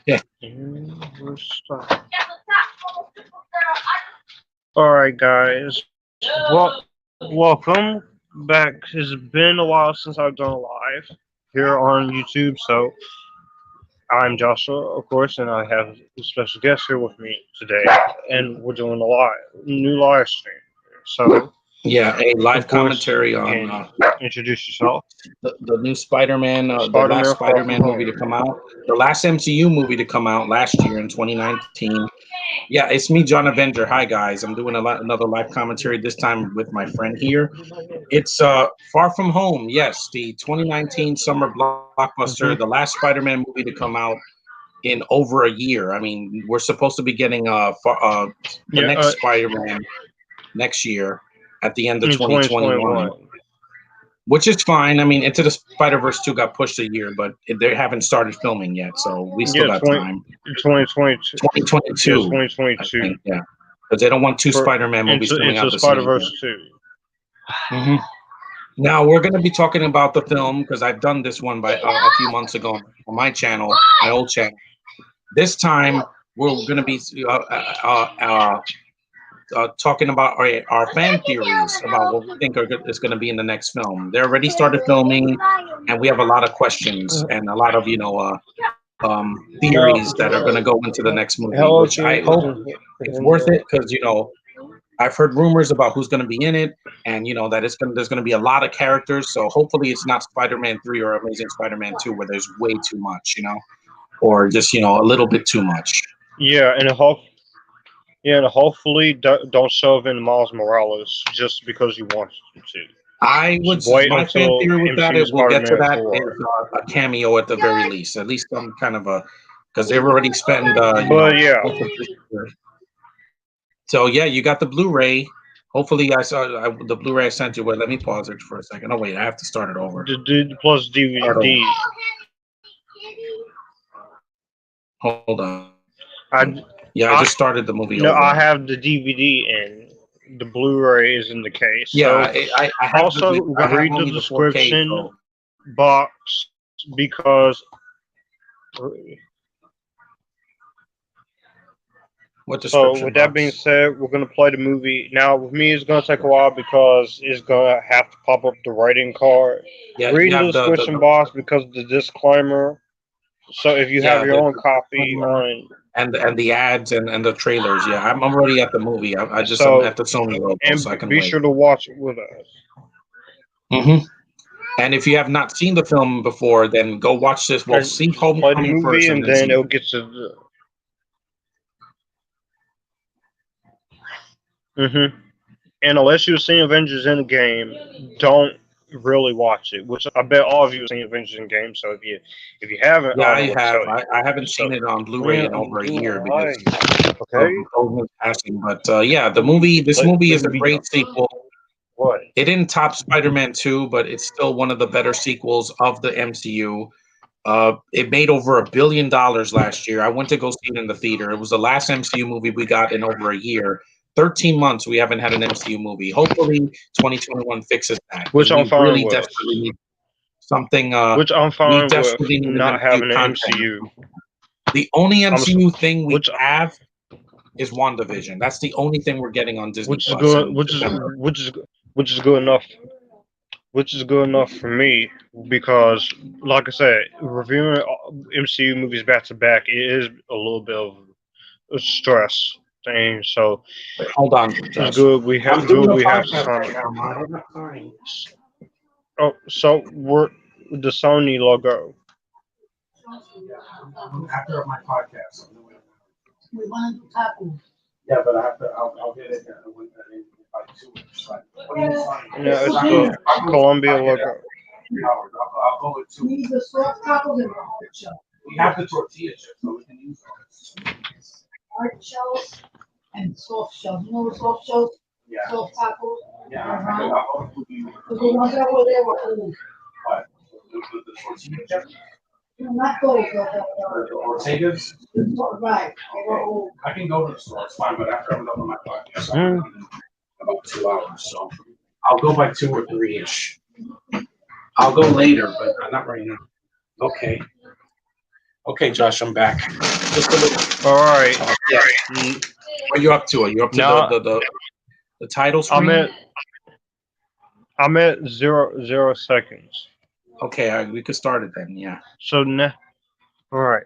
Yeah. All right, guys. Welcome back. It's been a while since I've done a live here on YouTube. So I'm Joshua, of course, and I have a special guest here with me today, and we're doing a new live stream. So Yeah, a live of course, commentary you on can introduce yourself. the new Spider-Man, the last Spider-Man Far From Spider-Man movie to Home. come out, the last MCU movie to come out last year in 2019. Yeah, it's me, John Avenger. Hi, guys. I'm doing another live commentary, this time with my friend here. It's Far From Home. Yes, the 2019 summer blockbuster, the Hmm. last Spider-Man movie to come out in over a year. I mean, we're supposed to be getting the Yeah, next Spider-Man next year at the end of in 2021, 2021. which is fine. I mean, Into the Spider-Verse 2 got pushed a year, but they haven't started filming yet, so we still Yeah, got time. 2022. Yeah, 2022, I 2022 think, yeah. Because they don't want two for Spider-Man movies coming into out the same year. Spider-Verse 2. Hmm. Now, we're going to be talking about the film, because I've done this one by a few months ago on my channel, my old channel. This time, we're going to be talking about our fan theories about what we think is going to be in the next film. They already started filming, and we have a lot of questions and a lot of Now, theories that are going to go into the next movie, hello, which I King. hope it's worth it, because I've heard rumors about who's going to be in it, and that there's going to be a lot of characters. So hopefully it's not Spider-Man 3 or Amazing Spider-Man 2 where there's way too much, or just a little bit too much. Yeah, and hopefully don't shove in Miles Morales just because you want to. I would Just wait My fan until theory with that, MCU we'll get to Spider-Man that, 4. is a cameo at the very least, at least some kind of a, because they've already spent But yeah, most of this year. So yeah, you got the Blu-ray. Hopefully, I saw the Blu-ray I sent you. Wait, let me pause it for a second. Oh wait, I have to start it over. plus Start over. DVD. Hold on. I Yeah, I just started the movie no, over. I have the DVD and the Blu-ray is in the case. Yeah, So I have also I have read the only the 4K. description So box because what so description with that being box? said, we're gonna play the movie. Now with me it's gonna take a while because it's gonna have to pop up the rating card. Yeah, you Reading the have description box because of the disclaimer. So if you have yeah, your there's own the copy disclaimer on and the ads and the trailers. Yeah, I'm already at the movie. I'm so at the Sony logo, so I and can be wait. sure to watch it with us. Hmm. And if you have not seen the film before, then go watch this. Well, And see just play the Homecoming movie first, and and then then see. it'll get to the And unless you've seen Avengers Endgame, don't really watch it. Which I bet all of you have seen Avengers Endgame. So if you haven't, I Yeah, don't know I what to have. tell you. I haven't So seen it on Blu-ray man, in I'm over a doing year because alright. of Okay, COVID's passing. But yeah, this let, movie let is me a be done. great sequel. What? It didn't top Spider-Man 2, but it's still one of the better sequels of the MCU. It made over $1 billion last year. I went to go see it in the theater. It was the last MCU movie we got in over a year. 13 months we haven't had an MCU movie. Hopefully 2021 fixes that, because Which I'm we fine really with. desperately need something. Which I'm We fine with desperately need an not MCU having an content. MCU. The only I'm MCU thing we which have is WandaVision. That's the only thing we're getting on Disney which is Plus good. in September. Which is good enough. Which is good enough for me because, like I said, reviewing MCU movies back to back it is a little bit of a stress thing. So Wait, hold on, it's Josh. good I'm doing a we have podcast some. right now, man. I don't have time. Oh, so we're the Sony logo. After my podcast. We want to do tacos. Yeah, but I have to. I'll get it in by 2 weeks. Like, what do you find? No, it's the Columbia logo. 3 hours. I'll go with 2 weeks. We need the soft tacos and the hard shell. We have the tortilla chips, so we can use those. Hard shells and soft shells. You know the soft shells? Yeah. Soft tacos. Yeah. I'll go with the ones that were there were old. What? The tortilla chips? No, not those. The Ortegas? Right. Okay. I can go to the store. It's fine, but after I'm done with my podcast, I'll be in about 2 hours. So I'll go by 2 or 3 ish. I'll go later, but not right now. Okay. Okay, Josh, I'm back. Just a little. All right. Yeah. What are you up to? Are you up to Now- the title screen? I'm at 0 seconds. Okay, we could start it then. Yeah. So now, all right.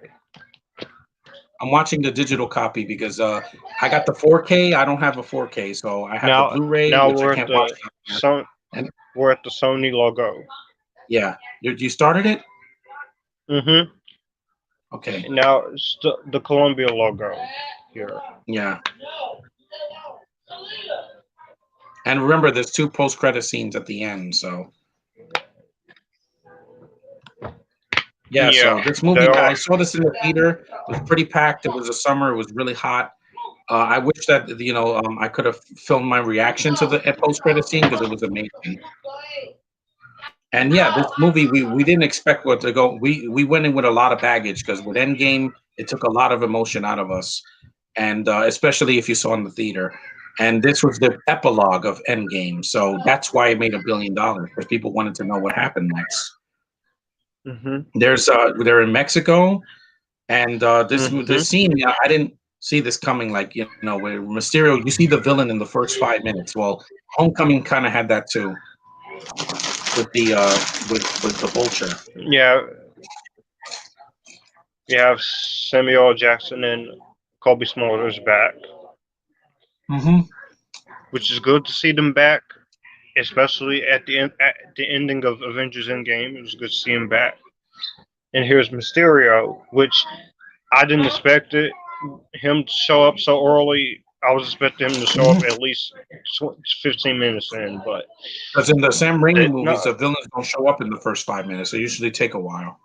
I'm watching the digital copy because I got the 4K. I don't have a 4K, so I have the Blu-ray, Now which I we're can't at watch. we're at the Sony logo. Yeah. You started it? Mm-hmm. Okay. Now it's the Columbia logo here. Yeah. And remember, there's 2 post-credit scenes at the end, so. Yeah, so this movie, I saw this in the theater. It was pretty packed. It was a summer. It was really hot. I wish that, I could have filmed my reaction to the post-credit scene because it was amazing. And yeah, this movie, we didn't expect what to go. We went in with a lot of baggage because with Endgame, it took a lot of emotion out of us. And especially if you saw in the theater. And this was the epilogue of Endgame. So that's why it made $1 billion, because people wanted to know what happened next. Mm-hmm. They're in Mexico, and this scene, I didn't see this coming. Like, where Mysterio, you see the villain in the first 5 minutes. Well, Homecoming kind of had that too, with the Vulture. Yeah. You have Samuel L. Jackson and Cobie Smulders back, which is good to see them back, especially at the ending of Avengers Endgame. It was good to see him back. And here's Mysterio, which I didn't expect him to show up so early. I was expecting him to show up at least 15 minutes in, but because in the Sam Raimi movies, the villains don't show up in the first 5 minutes. They usually take a while.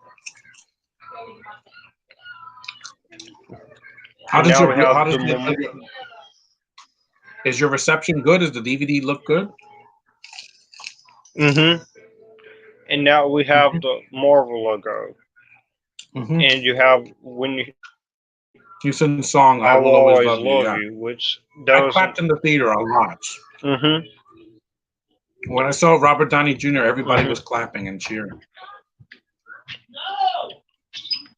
Is your reception good? Does the DVD look good? Mm-hmm. And now we have the Marvel logo. Mm-hmm. And you have when you sing the song "I Will Always Love You," which I clapped in the theater a lot. Mm-hmm. When I saw Robert Downey Jr., everybody was clapping and cheering.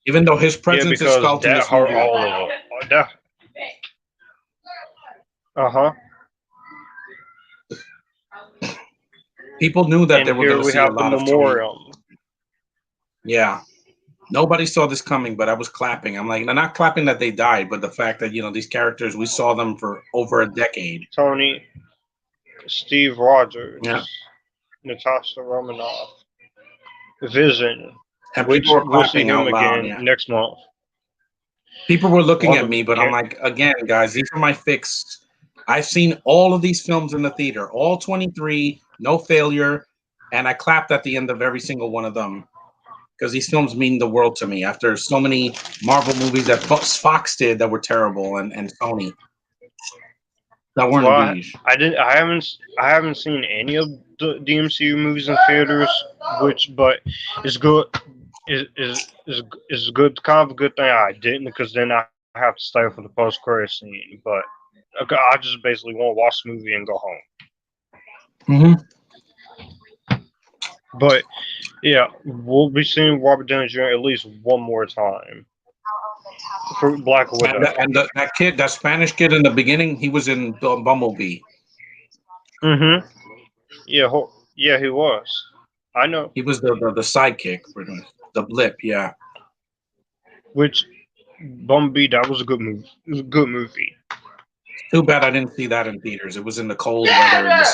Even though his presence is felt in this movie. People knew that they were going to see a lot of memorial. Yeah. Nobody saw this coming, but I was clapping. I'm like, not clapping that they died, but the fact that, these characters, we saw them for over a decade. Tony, Steve Rogers, yeah. Natasha Romanoff, Vision, and people were we'll see clapping him out again next month. People were looking at me, but I'm like, again, guys, these are my fixed. I've seen all of these films in the theater, all 23, no failure, and I clapped at the end of every single one of them. Because these films mean the world to me. After so many Marvel movies that Fox did that were terrible, and Sony that weren't beige. I haven't seen any of the MCU movies in theaters, but it's good. Is good, kind of a good thing I didn't, because then I have to stay for the post credit scene. But I just basically want to watch the movie and go home. Mm-hmm. But yeah, we'll be seeing Robert Downey Jr. at least one more time for Black Widow. And that kid, that Spanish kid in the beginning, he was in Bumblebee. Mm-hmm. Yeah, he was. I know. He was the sidekick, the blip. Yeah. Which Bumblebee, that was a good movie. It was a good movie. Too bad I didn't see that in theaters. It was in the cold weather in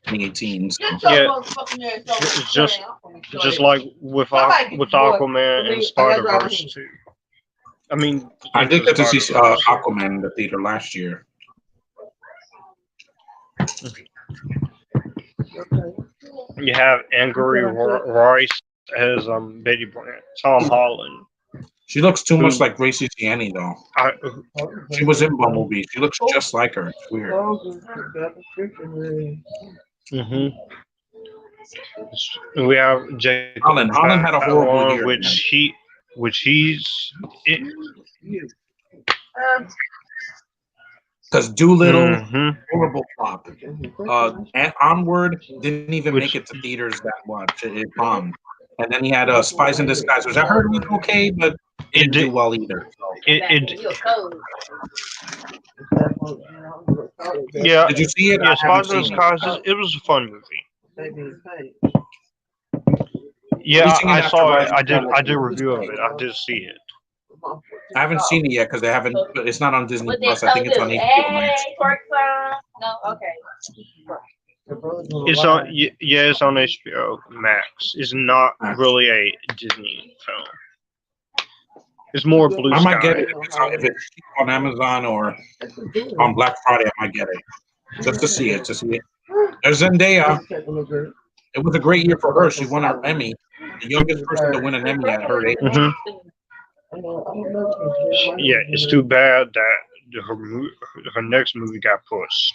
2018. So. Yeah, it's just like with Aquaman and Spider-Verse too. I mean, I did get to see Aquaman in the theater last year. You have Angourie Rice as Betty Brant, Tom Holland. She looks too much like Gracie Gianni, though. She was in Bumblebee. She looks just like her. It's weird. Mm-hmm. We have Jake Holland had a horrible year, which he's. Because Doolittle, horrible flop. And Onward didn't even make it to theaters that much. It bombed. And then he had Spies in Disguise, which I heard was okay, but it didn't do well either. So. Yeah. Did you see it? Yeah, Spies in Disguise. It was a fun movie. Yeah, I saw it. I did a review of it. I did see it. I haven't seen it yet because they haven't. It's not on Disney Plus. I think it's on HBO Max. No, okay. It's on. Yeah, it's on HBO Max. It's not really a Disney film. It's more Blue Sky. I might get it if it's on Amazon or on Black Friday. I might get it just to see it. There's Zendaya. It was a great year for her. She won her Emmy. The youngest person to win an Emmy at her age. Yeah, it's too bad that her next movie got pushed.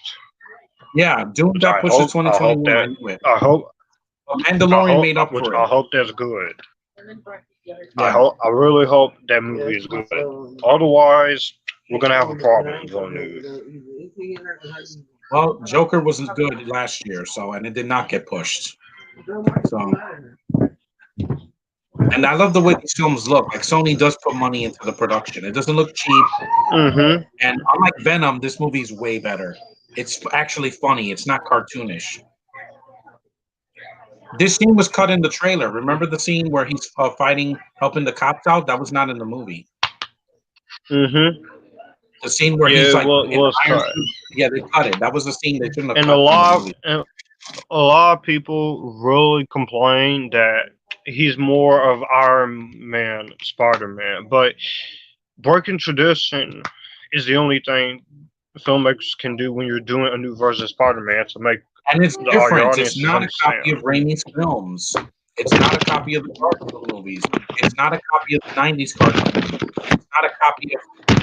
Yeah, Dune got pushed to 2021. I hope Mandalorian made up for it. I hope that's good. Yeah. I really hope that movie is good. Otherwise, we're gonna have a problem going new. Well, Joker wasn't good last year, and it did not get pushed. So, and I love the way these films look. Like Sony does put money into the production. It doesn't look cheap. And unlike Venom, this movie is way better. It's actually funny. It's not cartoonish. This scene was cut in the trailer. Remember the scene where he's helping the cops out? That was not in the movie. The scene where he's like, yeah, they cut it. That was the scene they shouldn't have cut. And a lot of people really complain that he's more of Iron Man, Spider-Man, but breaking tradition is the only thing filmmakers can do when you're doing a new version of Spider-Man to make. And it's different. It's not a copy of Raimi's films. It's not a copy of the Garfield movies. It's not a copy of the 90s cartoons. It's not a copy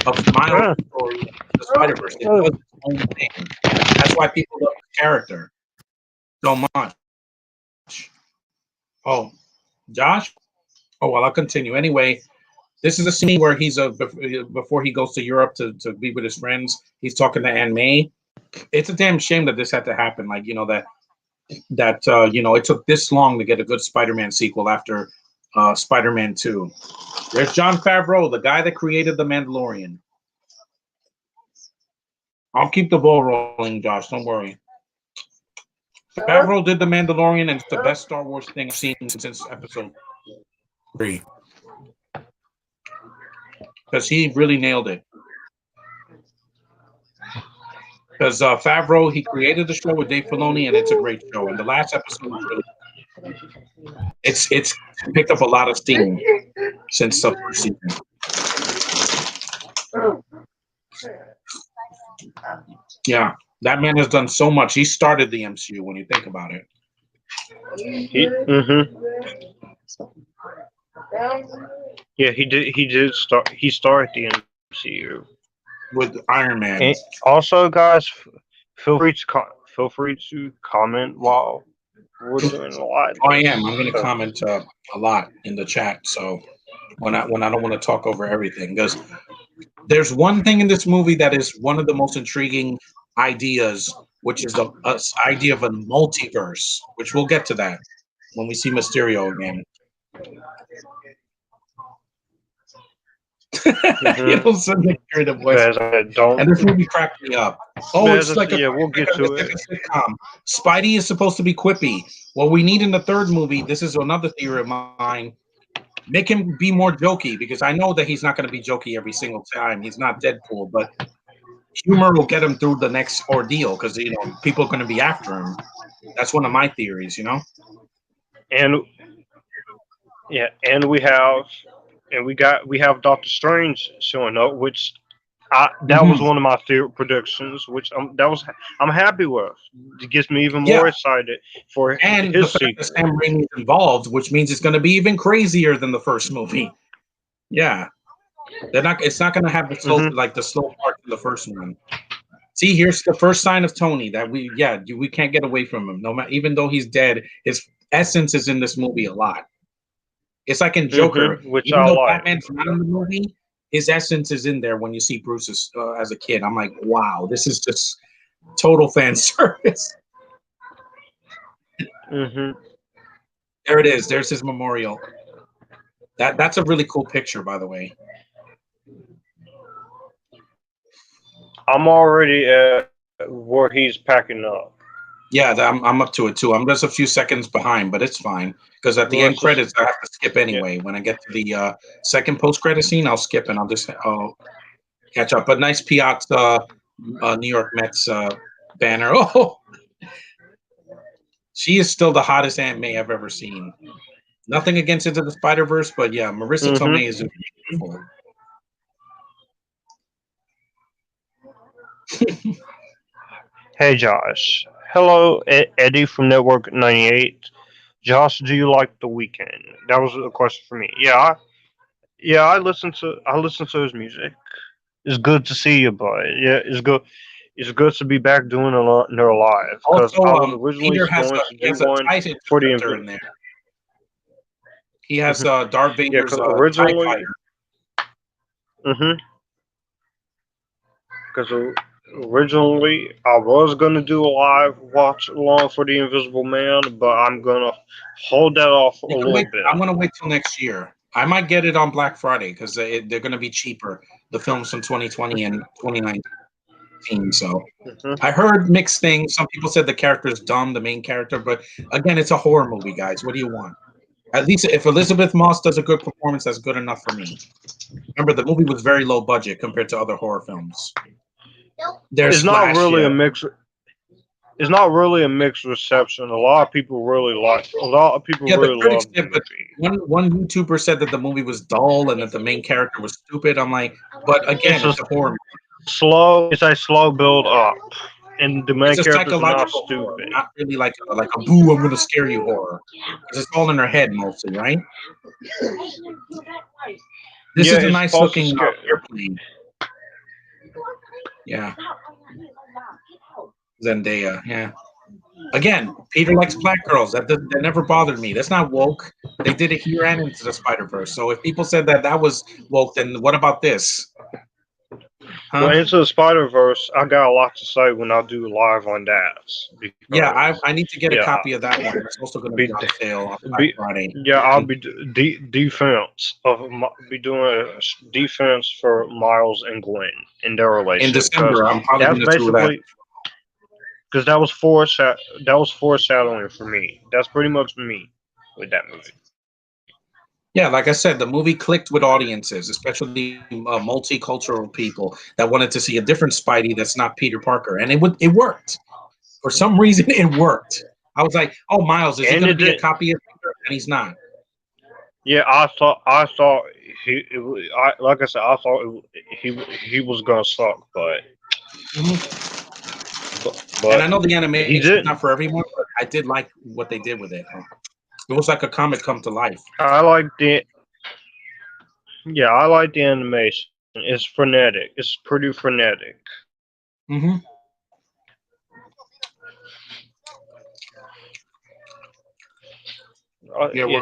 of Miles' story, the Spider-Verse. It was its own thing. That's why people love the character so much. Oh, Josh? Oh, well, I'll continue. Anyway, this is a scene where he's before he goes to Europe to be with his friends. He's talking to Aunt May. It's a damn shame that this had to happen. Like, it took this long to get a good Spider-Man sequel after Spider-Man 2. There's Jon Favreau, the guy that created The Mandalorian. I'll keep the ball rolling, Josh. Don't worry. Favreau did The Mandalorian, and it's the best Star Wars thing I've seen since Episode 3. Because he really nailed it. Because Favreau, he created the show with Dave Filoni, and it's a great show. And the last episode was really, it's picked up a lot of steam since the first season. Yeah, that man has done so much. He started the MCU when you think about it. Yeah, he did start. He started the MCU with Iron Man. And also, guys, feel free to comment while we're doing a live. Oh, I am. I'm going to comment a lot in the chat. So when I don't want to talk over everything, because there's one thing in this movie that is one of the most intriguing ideas, which is the idea of a multiverse, which we'll get to that when we see Mysterio again. You know, some creative voice. And this movie cracked me up. Oh, it's like we'll get to it. Sitcom. Spidey is supposed to be quippy. What we need in the third movie, this is another theory of mine, make him be more jokey, because I know that he's not going to be jokey every single time. He's not Deadpool, but humor will get him through the next ordeal, because people are going to be after him. That's one of my theories, And we have Doctor Strange showing up, which that was one of my favorite predictions, which I'm happy with. It gets me even more excited for and his the fact that Sam Raimi's involved, which means it's going to be even crazier than the first movie. Yeah, it's not going to have the slow like the slow part in the first one. See, here's the first sign of Tony that we can't get away from him. No matter, even though he's dead, his essence is in this movie a lot. It's like in Joker, which even I though like. Batman's not in the movie, his essence is in there when you see Bruce as a kid. I'm like, wow, this is just total fan service. There it is. There's his memorial. That's a really cool picture, by the way. I'm already at where he's packing up. Yeah, I'm up to it too. I'm just a few seconds behind, but it's fine because at the end credits I have to skip anyway. When I get to the second post-credit scene, I'll skip and I'll catch up. But nice Piazza, New York Mets banner. Oh, she is still the hottest Aunt May I've ever seen. Nothing against Into the Spider-Verse, but yeah, Marisa Tomei is beautiful. Hey, Josh. Hello, Eddie from Network 98. Josh, do you like The Weeknd? That was a question for me. Yeah, I listen to his music. It's good to see you, bud. Yeah, it's good. It's good to be back doing another live. Also, I was originally Peter has going he has a TIE interceptor in there. He has Darth Vader's TIE fighter. Because originally I was gonna do a live watch along for The Invisible Man, but I'm gonna hold that off a little bit. I'm gonna wait till next year. I might get it on Black Friday because they're gonna be cheaper. The films from 2020 and 2019. So I heard mixed things. Some people said the character is dumb, the main character, but again, it's a horror movie, guys. What do you want? At least if Elizabeth Moss does a good performance, that's good enough for me. Remember, the movie was very low budget compared to other horror films. It's not really a mix. It's not really a mixed reception. A lot of people really like. A lot of people really love the movie. One YouTuber said that the movie was dull and that the main character was stupid. I'm like, but again, it's a horror movie. It's a slow build up, and the main character's not stupid. Horror, not really like a boo, I'm gonna scare you horror. Because it's all in her head mostly, right? This is a nice looking airplane. Yeah. Zendaya, yeah. Again, Peter likes black girls. That never bothered me. That's not woke. They did it here and Into the Spider-Verse. So if people said that was woke, then what about this? Well, Into the Spider-Verse, I got a lot to say when I do live on that. Yeah, I need to get a copy of that one. It's also going to be on sale on Black Friday. Yeah, I'll be defense for Miles and Gwen in their relationship. In December, I'm probably going to do that. Because that was foreshadowing for me. That's pretty much me with that movie. Yeah, like I said, the movie clicked with audiences, especially multicultural people that wanted to see a different Spidey that's not Peter Parker, and it worked. For some reason, it worked. I was like, "Oh, Miles, is he going to be a copy of Peter?" And he's not. Yeah, I thought like I said, I thought he was gonna suck, but. And I know the animation is not for everyone, but I did like what they did with it. It was like a comic come to life. I like the animation. It's frenetic. It's pretty frenetic. Mm-hmm.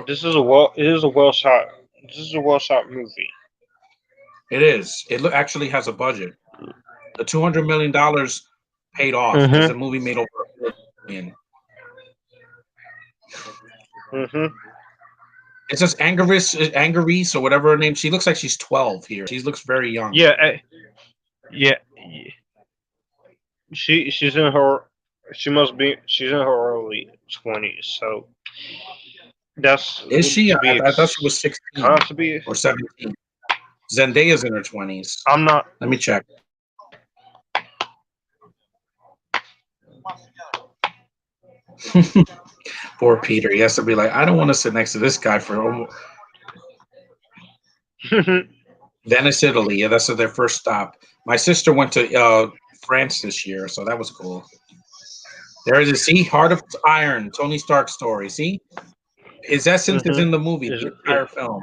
This is a well shot movie. It is. It actually has a budget. The $200 million paid off because the movie made over $1 billion. It's just Angourie, so whatever her name. She looks like she's 12 here. She looks very young. Yeah. She's in her early 20s. So that's. Is she? I thought she was 16 or 17. Zendaya's in her 20s. I'm not. Let me check. Poor Peter. He has to be like, I don't want to sit next to this guy for Venice, Italy. Yeah, that's their first stop. My sister went to France this year, so that was cool. There is a Heart of Iron, Tony Stark story. See? His essence is in the movie, the entire film.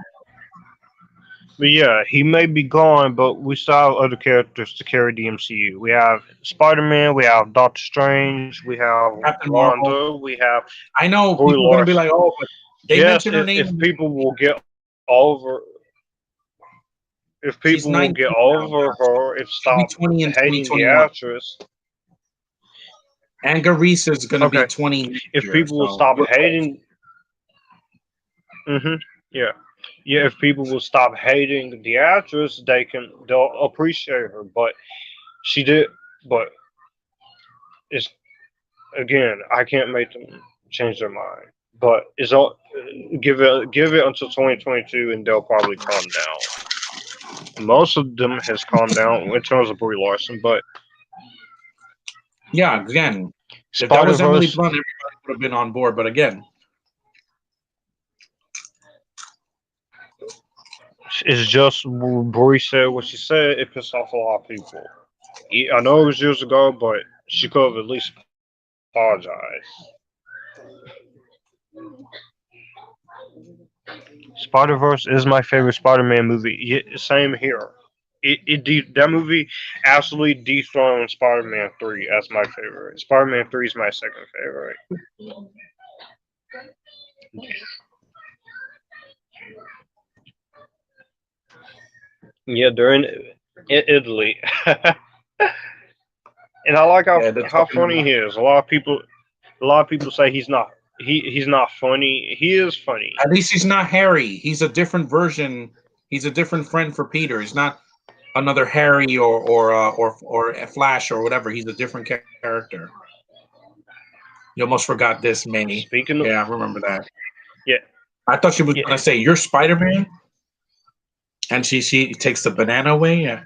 But yeah, he may be gone, but we still have other characters to carry the MCU. We have Spider-Man, we have Doctor Strange, we have Wanda, we have. I know people are going to be like, "Oh, but they mentioned her name." If people will get over, if people will get over her, if stop 20 in hating the 2021. actress. Angourie is going to be 20. If people will stop hating, yeah, if people will stop hating the actress, they'll appreciate her. But she did, but it's again, I can't make them change their mind. But it's all give it until 2022, and they'll probably calm down. Most of them has calmed down in terms of Brie Larson, but yeah, again, if that was Emily Blunt, everybody would have been on board. But again, it's just Brie said what she said. It pissed off a lot of people. I know it was years ago, but she could have at least apologized. Spider-Verse is my favorite Spider-Man movie. Yeah, same here. That movie absolutely dethroned Spider-Man 3 as my favorite. Spider-Man 3 is my second favorite. Yeah, they're in Italy. And I like how funny he is. A lot of people say he's not funny. He is funny. At least he's not Harry. He's a different version. He's a different friend for Peter. He's not another Harry or a Flash or whatever. He's a different character. You almost forgot this, Manny. Yeah, I remember that. Yeah. I thought she was gonna say, "You're Spider-Man," and she takes the banana away. Yeah.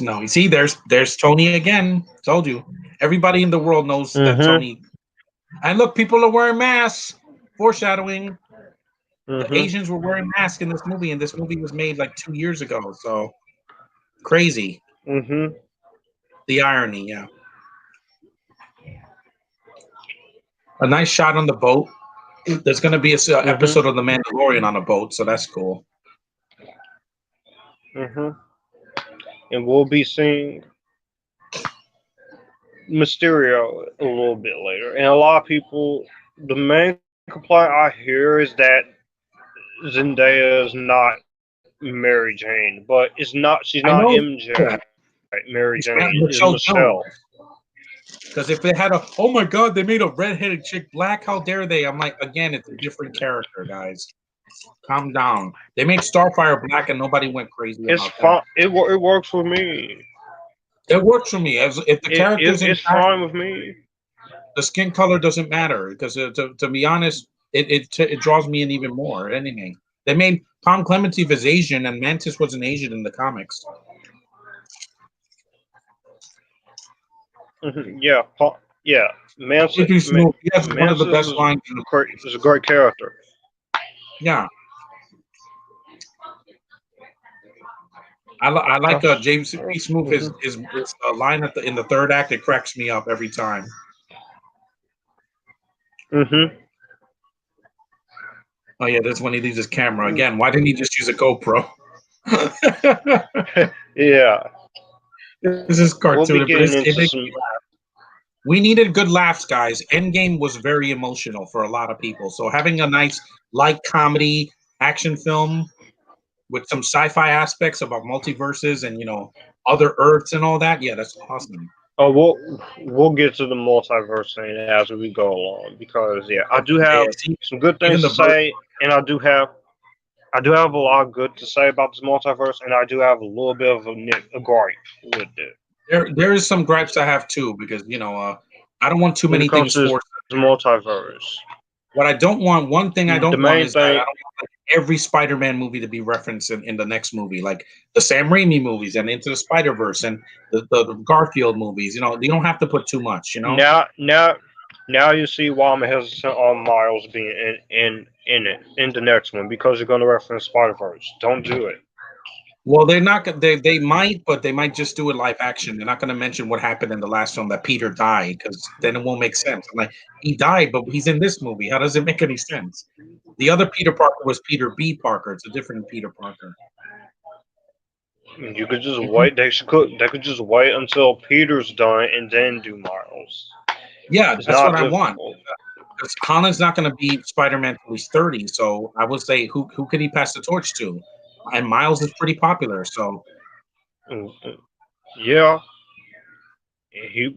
No. You see, there's Tony again. Told you. Everybody in the world knows that Tony. And look, people are wearing masks. Foreshadowing. The Asians were wearing masks in this movie, and this movie was made like 2 years ago. So crazy. The irony, yeah. A nice shot on the boat. There's going to be an episode of The Mandalorian on a boat, so that's cool. And we'll be seeing Mysterio a little bit later. And a lot of people, the main complaint I hear is that Zendaya is not Mary Jane, but she's not MJ. Mary Jane is Michelle. Because if they had oh my God, they made a redheaded chick black, how dare they? I'm like, again, it's a different character, guys. Calm down. They made Starfire black and nobody went crazy. It's fine. It works for me. It works for me. If the character's it's fine with me. The skin color doesn't matter because to be honest, it draws me in even more. Anything. They made Tom Clemente as Asian and Mantis wasn't Asian in the comics. Yeah. Mantis. He has one of the best lines. He's a great character. Yeah. I like James P. Smoove. His line in the third act. It cracks me up every time. Oh yeah, that's when he leaves his camera again. Why didn't he just use a GoPro? Yeah. This is cartoon. We needed good laughs, guys. Endgame was very emotional for a lot of people. So having a nice light comedy action film with some sci-fi aspects about multiverses and other Earths and all that, yeah, that's awesome. Oh, we'll get to the multiverse thing as we go along because I do have some good things to say, and I do have a lot of good to say about this multiverse, and I do have a little bit of a gripe with it. There is some gripes I have too because I don't want too many things forced. The multiverse. What I don't want, one thing I don't want is that I don't want every Spider-Man movie to be referenced in the next movie, like the Sam Raimi movies and Into the Spider-Verse and the Garfield movies. You don't have to put too much. Now you see why I'm hesitant on Miles being in the next one because you're going to reference Spider-Verse. Don't do it. Well, they're not. They might, but they might just do it live action. They're not going to mention what happened in the last film that Peter died because then it won't make sense. I'm like, he died, but he's in this movie. How does it make any sense? The other Peter Parker was Peter B. Parker. It's a different Peter Parker. You could just wait. They could just wait until Peter's done and then do Miles. Yeah, that's what I want. Because Holland's not going to be Spider-Man until he's 30. So I would say, who could he pass the torch to? and Miles is pretty popular. So yeah, he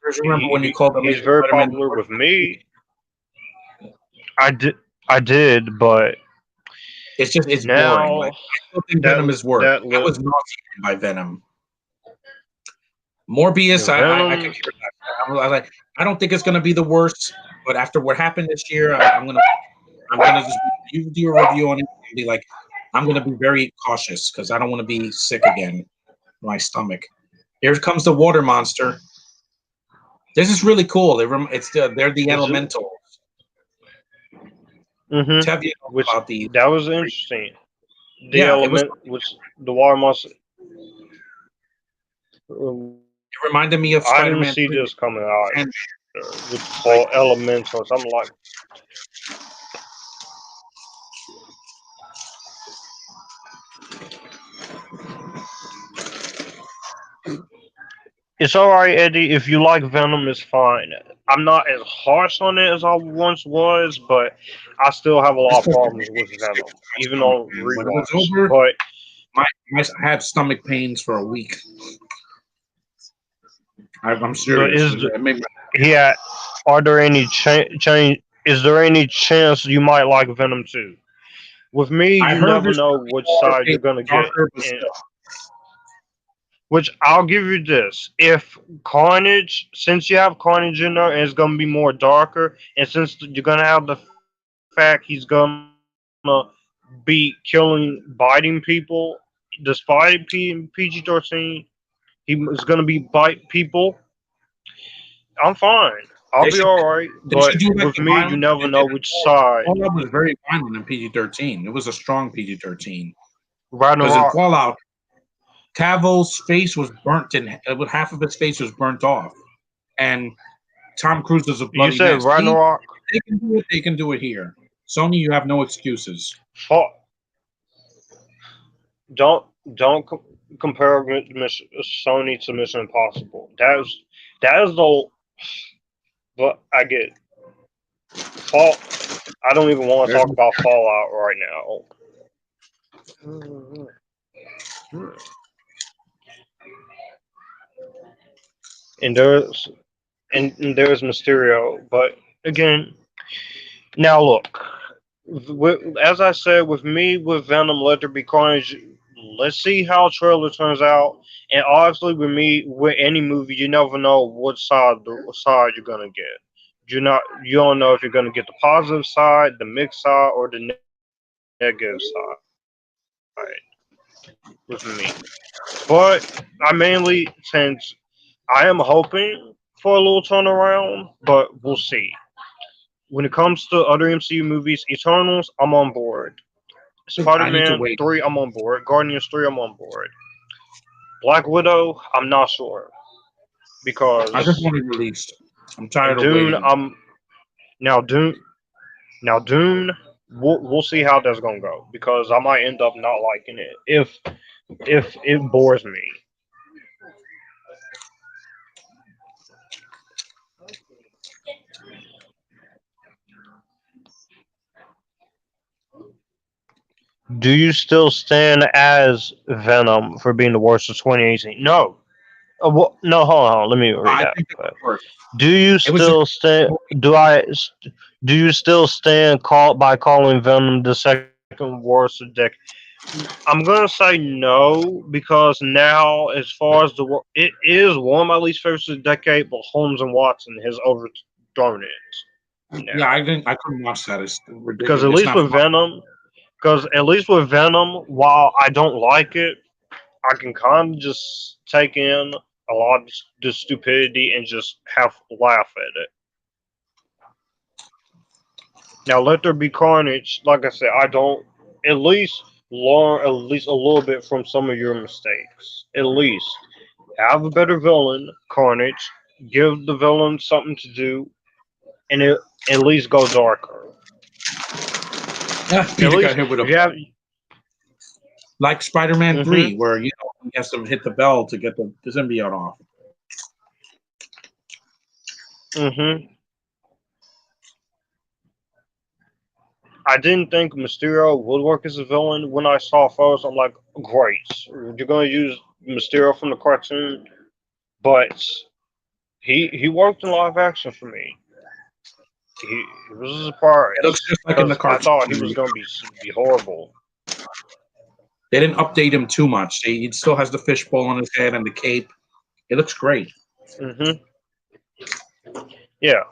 just remember when you called he's Amazing very Spider-Man popular with me. I did, but it's now boring. Like I still think Venom is worse. I was nauseated by Venom. Morbius, I could care less. I was like, I don't think it's gonna be the worst, but after what happened this year, I'm gonna just you do a review on it and be like, I'm gonna be very cautious because I don't want to be sick again. My stomach. Here comes the water monster. This is really cool. They're the elementals. Mm-hmm. Which about the that was interesting. The yeah, element, which the water monster. It reminded me of I didn't Spider-Man see 3. this coming out And with all elementals. I'm like, it's all right, Eddie. If you like Venom, it's fine. I'm not as harsh on it as I once was, but I still have a lot of problems with Venom, even on when it was rewatch. over, But I had stomach pains for a week. I'm serious. Yeah, are there any change? Is there any chance you might like Venom 2? With me, you never know which side you're gonna get. Which I'll give you this: if Carnage, since you have Carnage in there, and it's gonna be more darker, and since you're gonna have the fact he's gonna be killing, biting people, despite PG-13, he is gonna be bite people. I'm fine. I'll be all right. But with me, you never know which side. Fallout was very violent in PG-13. It was a strong PG-13. Because in Fallout, Cavill's face was burnt, and half of his face was burnt off. And Tom Cruise is a bloody mess. You said Ragnarok? They can do it. They can do it here. Sony, you have no excuses. Don't compare Sony to Mission Impossible. That is the. But I get Fall. I don't even want to talk about Fallout right now. And there's Mysterio, but again, now look. As I said, with me, with Venom, Let There Be Carnage, let's see how trailer turns out. And obviously, with me, with any movie, you never know what side you're gonna get. You don't know if you're gonna get the positive side, the mixed side, or the negative side. With me, but I mainly, since I am hoping for a little turnaround, but we'll see. When it comes to other MCU movies, Eternals, I'm on board. Spider-Man 3, I'm on board. Guardians 3, I'm on board. Black Widow, I'm not sure. Because I just want it released. I'm tired of waiting. Dune, we'll see how that's gonna go. Because I might end up not liking it if it bores me. Do you still stand as Venom for being the worst of 2018? No. No, hold on. Let me read that. Do you still stand? Do you still stand by calling Venom the second worst of decade? I'm gonna say no because now, as far as it is one of my least favorites of the decade, but Holmes and Watson has overthrown it. Yeah, I couldn't watch that. It's ridiculous. Because at least with Venom. Because at least with Venom, while I don't like it, I can kind of just take in a lot of the stupidity and just laugh at it. Now, Let There Be Carnage, like I said, I don't at least learn at least a little bit from some of your mistakes. At least have a better villain, Carnage. Give the villain something to do, and at least go darker. Peter got hit with like Spider-Man 3, where he has to hit the bell to get the symbiote off. I didn't think Mysterio would work as a villain. When I saw first, I'm like, great, you're gonna use Mysterio from the cartoon, but he worked in live action for me. He was a It looks surprise just like in the because I thought he cartoon. was gonna be horrible. They didn't update him too much. He still has the fishbowl on his head and the cape. It looks great. Yeah,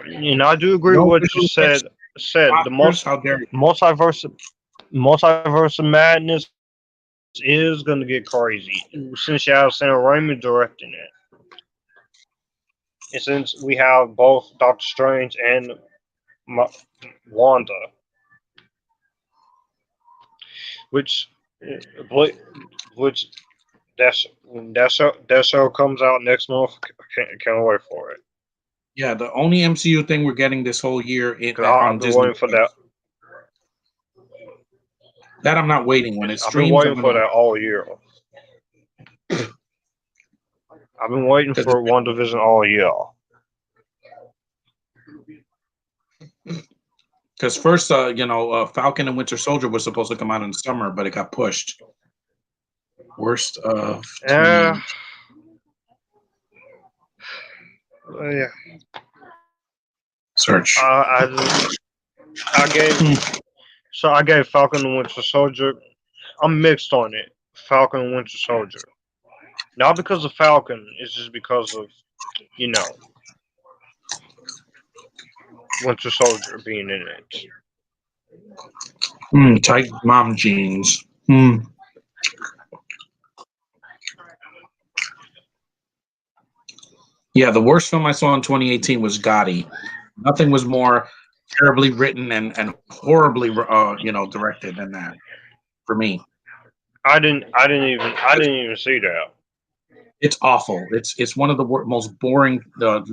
and I do agree with No what you visual said the Oscars, how dare you? multiverse of madness is gonna get crazy since you have Sam Raimi directing it, and since we have both Doctor Strange and Ma- Wanda, which which that show comes out next month. Can't wait for it. Yeah, the only MCU thing we're getting this whole year Cause on I've been Disney waiting for Plus. that. That I'm not waiting. When it I've been streams, I'm waiting for gonna that all year. I've been waiting because for WandaVision all year. first, Falcon and Winter Soldier was supposed to come out in summer, but it got pushed. Worst of Yeah. Yeah. Search. I gave Falcon and Winter Soldier. I'm mixed on it. Falcon and Winter Soldier. Not because of Falcon, it's just because of, you know, Winter Soldier being in it. Tight mom jeans. Yeah, the worst film I saw in 2018 was Gotti. Nothing was more terribly written and horribly, directed than that for me. I didn't even see that. It's awful. It's one of the most boring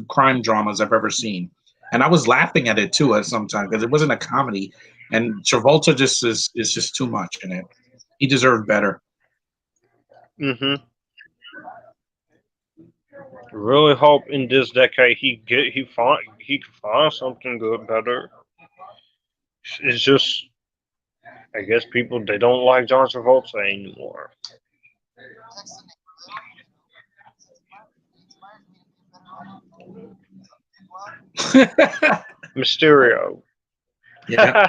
crime dramas I've ever seen, and I was laughing at it too at some time because it wasn't a comedy, and Travolta just is just too much in it. He deserved better. Really hope in this decade he can find something good better. It's just I guess people they don't like John Travolta anymore. Mysterio. Yeah.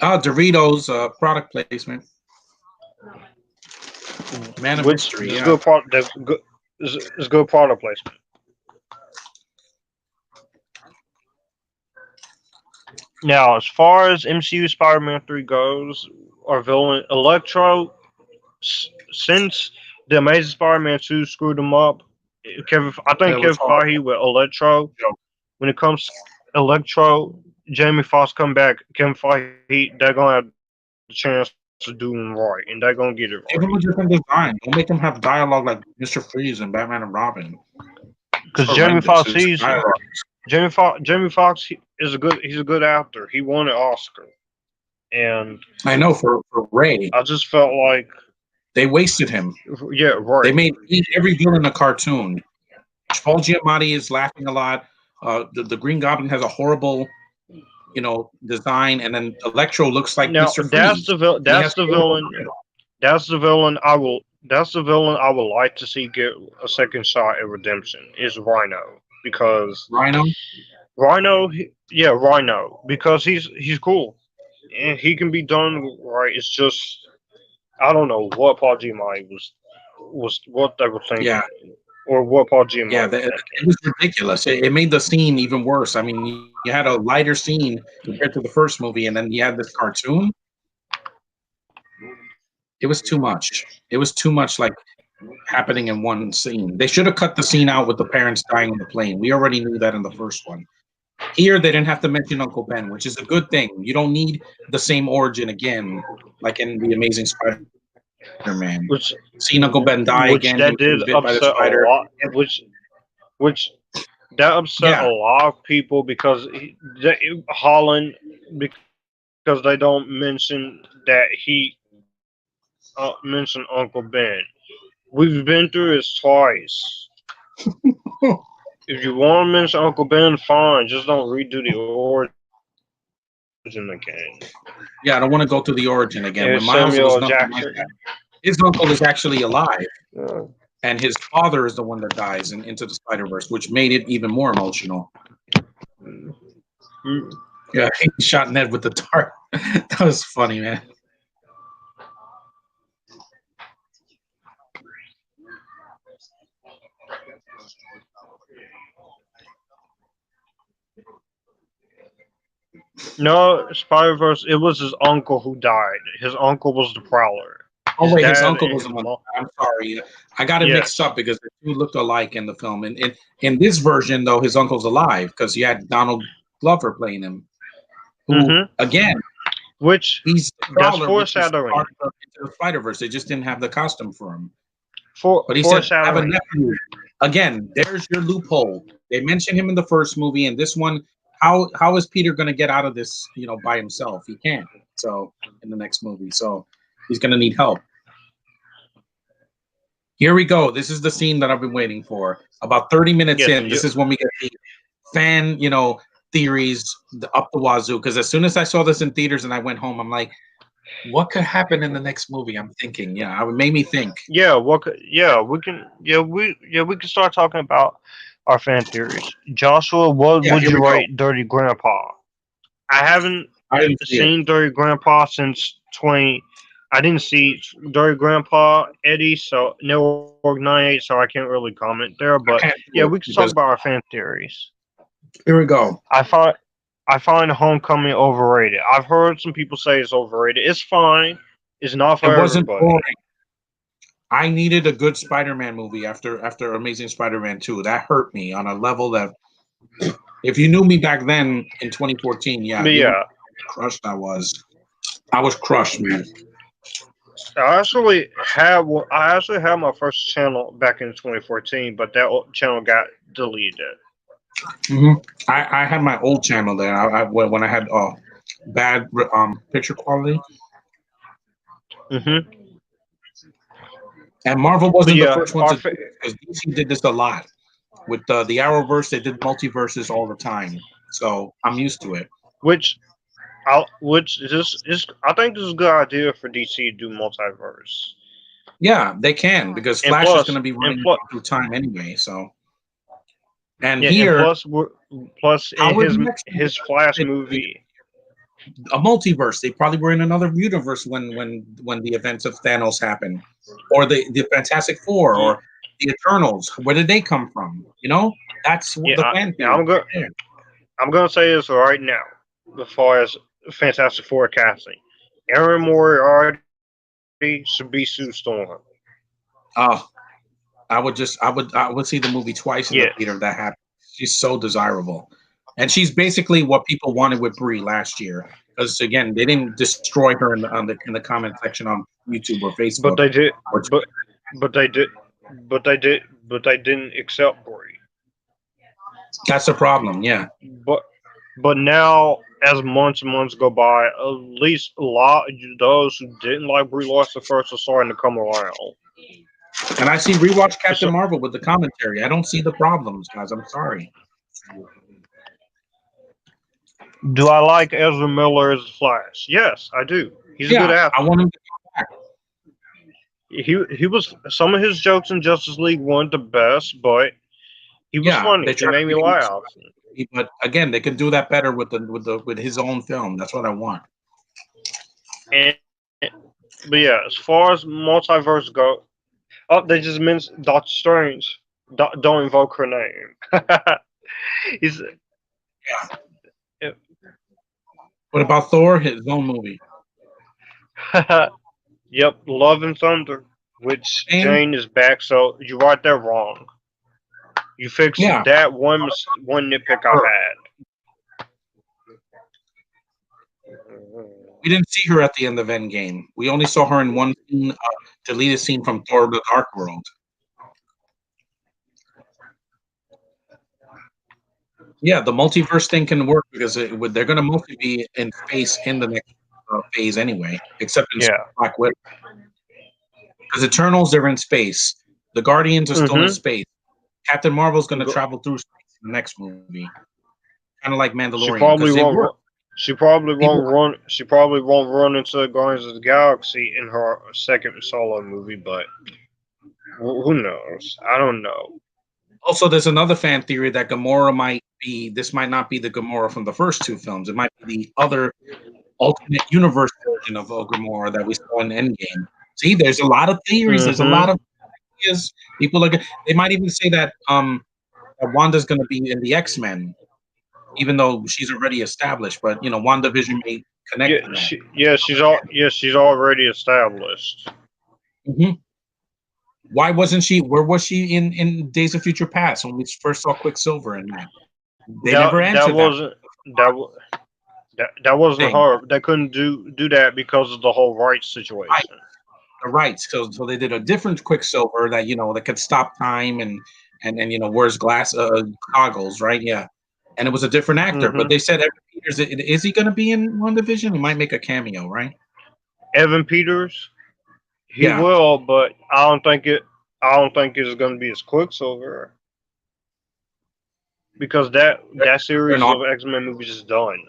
Doritos product placement. Man of Mystery. Is Yeah. good is good product placement. Now, as far as MCU Spider-Man 3 goes, our villain Electro, since the Amazing Spider-Man 2 screwed him up, I think It was Kevin Feige horrible. with Electro. When it comes to Electro, Jamie Foxx come back, Kevin Feige, they're gonna have the chance to do him right, and they're gonna get it Give him a right. different design. Don't make him have dialogue like Mr. Freeze and Batman and Robin. Because Horrendous. His dialogue. Jamie Foxx he's a good actor. He won an Oscar, and I know for Ray, I just felt like they wasted him. yeah, right. They made every villain a cartoon. Paul Giamatti is laughing a lot. The Green Goblin has a horrible, design, and then Electro looks like Now Mr. Freeze. that's the villain. That's the villain I will. That's the villain I would like to see get a second shot at redemption. Is Rhino because Rhino. Rhino because he's cool and he can be done right. It's just I don't know what Paul Giamatti was what they were thinking. Yeah. Or what Paul Giamatti was thinking. It was ridiculous. It made the scene even worse. I mean, you had a lighter scene compared to the first movie, and then you had this cartoon. It was too much. It was too much like happening in one scene. They should have cut the scene out with the parents dying on the plane. We already knew that in the first one. Here, they didn't have to mention Uncle Ben, which is a good thing. You don't need the same origin again, like in The Amazing Spider-Man. Seeing Uncle Ben die again, that did bit by the spider. a lot. Which that upset a lot of people because Holland because they don't mention that he mentioned Uncle Ben. We've been through this twice. If you want to mention Uncle Ben, fine. Just don't redo the origin again. Yeah, I don't want to go through the origin again. Yeah, When Miles was Samuel nothing Jackson. like that. His uncle is actually alive, Yeah. and his father is the one that dies in Into the Spider-Verse, which made it even more emotional. Mm. Yeah, he shot Ned with the dart. That was funny, man. No, Spider-Verse, it was his uncle who died. His uncle was the Prowler. Oh wait, his uncle and was his the one. mom. I'm sorry, I got it mixed Yes. up because the two looked alike in the film. And in this version, though, his uncle's alive because you had Donald Glover playing him, who again, Which he's the that's Prowler, which is foreshadowing. part of Into the Spider-Verse. They just didn't have the costume for him. But he said, "I have a Foreshadowing. nephew." Again, there's your loophole. They mentioned him in the first movie, and this one, how is Peter going to get out of this? You know, by himself, he can't. So in the next movie, so he's going to need help. Here we go. This is the scene that I've been waiting for. About 30 minutes in, this is when we get the fan, theories up the wazoo. Because as soon as I saw this in theaters and I went home, I'm like, what could happen in the next movie? I'm thinking, it made me think. Yeah, we can start talking about our fan theories. Joshua, what would you rate Dirty Grandpa? I haven't seen Dirty Grandpa since 20. I didn't see Dirty Grandpa Eddie, so Network 98, so I can't really comment there. But yeah, we can talk about our fan theories. Here we go. I find Homecoming overrated. I've heard some people say it's overrated. It's fine. It's not for everybody. Boring. I needed a good Spider-Man movie after Amazing Spider-Man 2. That hurt me on a level that, if you knew me back then in 2014, crushed I was. I was crushed, man. I actually had my first channel back in 2014, but that channel got deleted. Mm-hmm. I had my old channel there. When I had bad picture quality. Mm-hmm. And Marvel wasn't the first one to do it, because DC did this a lot. With the Arrowverse, they did multiverses all the time. So I'm used to it. I think this is a good idea for DC to do multiverse. Yeah, they can, because Flash is going to be running through time anyway. So, and plus in his Flash movie, a multiverse. They probably were in another universe when the events of Thanos happened, or the Fantastic Four, or the Eternals. Where did they come from? That's the fan theory. I'm gonna say this right now, as far as Fantastic Four casting. Erin Moriarty should be Sue Storm. Oh, I would see the movie twice in the theater if that happened. She's so desirable. And she's basically what people wanted with Brie last year, because again, they didn't destroy her in the comment section on YouTube or Facebook. But they did. But they didn't accept Brie. That's the problem. Yeah. But now, as months and months go by, at least a lot of those who didn't like Brie Larson first are starting to come around. And I see rewatch Captain Marvel with the commentary. I don't see the problems, guys. I'm sorry. Do I like Ezra Miller as Flash? Yes, I do. He's a good actor. I want him to come back. He was, some of his jokes in Justice League weren't the best, but he was funny. He made me laugh. But again, they can do that better with his own film. That's what I want. But yeah, as far as multiverse go, they just mentioned Doctor Strange. Don't invoke her name. He's. What about Thor? His own movie. Yep, Love and Thunder, which Jane is back. So you right there wrong. You fixed that one nitpick I had. We didn't see her at the end of Endgame. We only saw her in one scene, deleted scene from Thor: The Dark World. Yeah, the multiverse thing can work because they're going to mostly be in space in the next phase anyway, except in Black Widow. Because Eternals, they're in space. The Guardians are still in space. Captain Marvel's going to travel through space in the next movie, kind of like Mandalorian. She probably won't run into the Guardians of the Galaxy in her second solo movie, but who knows? I don't know. Also, there's another fan theory that Gamora might not be the Gamora from the first two films. It might be the other alternate universe version of Gamora that we saw in Endgame. See, there's a lot of theories. Mm-hmm. There's a lot of ideas. They might even say that Wanda's going to be in the X-Men, even though she's already established. But WandaVision may connect. She's already established. Mm-hmm. Why wasn't she? Where was she in Days of Future Past when we first saw Quicksilver in that? They never answered that wasn't her. They couldn't do that because of the whole rights situation. Right. The rights. So they did a different Quicksilver that that could stop time and wears goggles, right? Yeah. And it was a different actor, but they said Evan Peters. Is he going to be in WandaVision? He might make a cameo, right? Evan Peters. He will, but I don't think it's going to be as Quicksilver because that series of X-Men movies is done.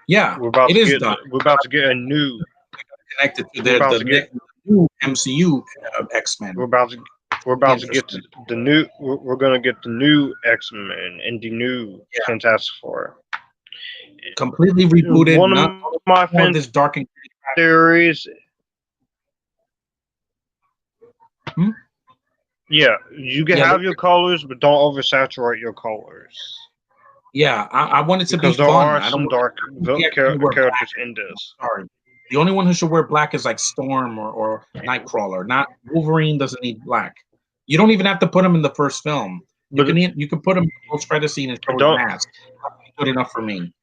Yeah, we're about to get a new connected to the new MCU X-Men. We're about to get the new. We're going to get the new X-Men and the new Fantastic Four. Completely rebooted. One of my fan theories. Yeah, you can have your colors, but don't oversaturate your colors. Yeah, I want it to be fun. Because there are some dark characters in this. Sorry. The only one who should wear black is like Storm or Nightcrawler. Not Wolverine doesn't need black. You don't even have to put him in the first film. You can put him in the post-credit scene and throw his mask. That's good enough for me.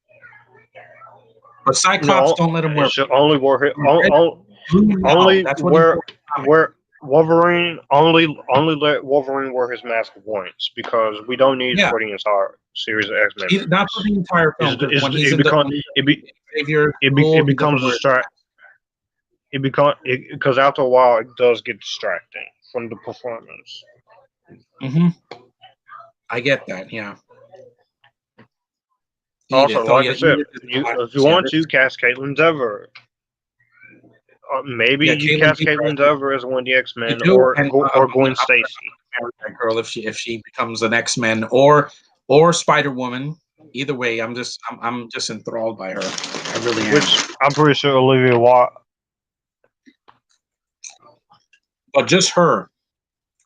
But Cyclops, don't let him wear. Only wear Wolverine. Only let Wolverine wear his mask once because we don't need for the entire series of X-Men. Not for the entire film. Because after a while it does get distracting from the performance. Mm-hmm. I get that. Yeah. Also, like I said, if you want to cast Caitlin Dever, maybe you cast Caitlin Dever as one of the X-Men or Gwen Stacy. That girl, if she becomes an X-Men or Spider-Woman, either way, I'm just enthralled by her. I really am. Which I'm pretty sure Olivia Wilde. But just her.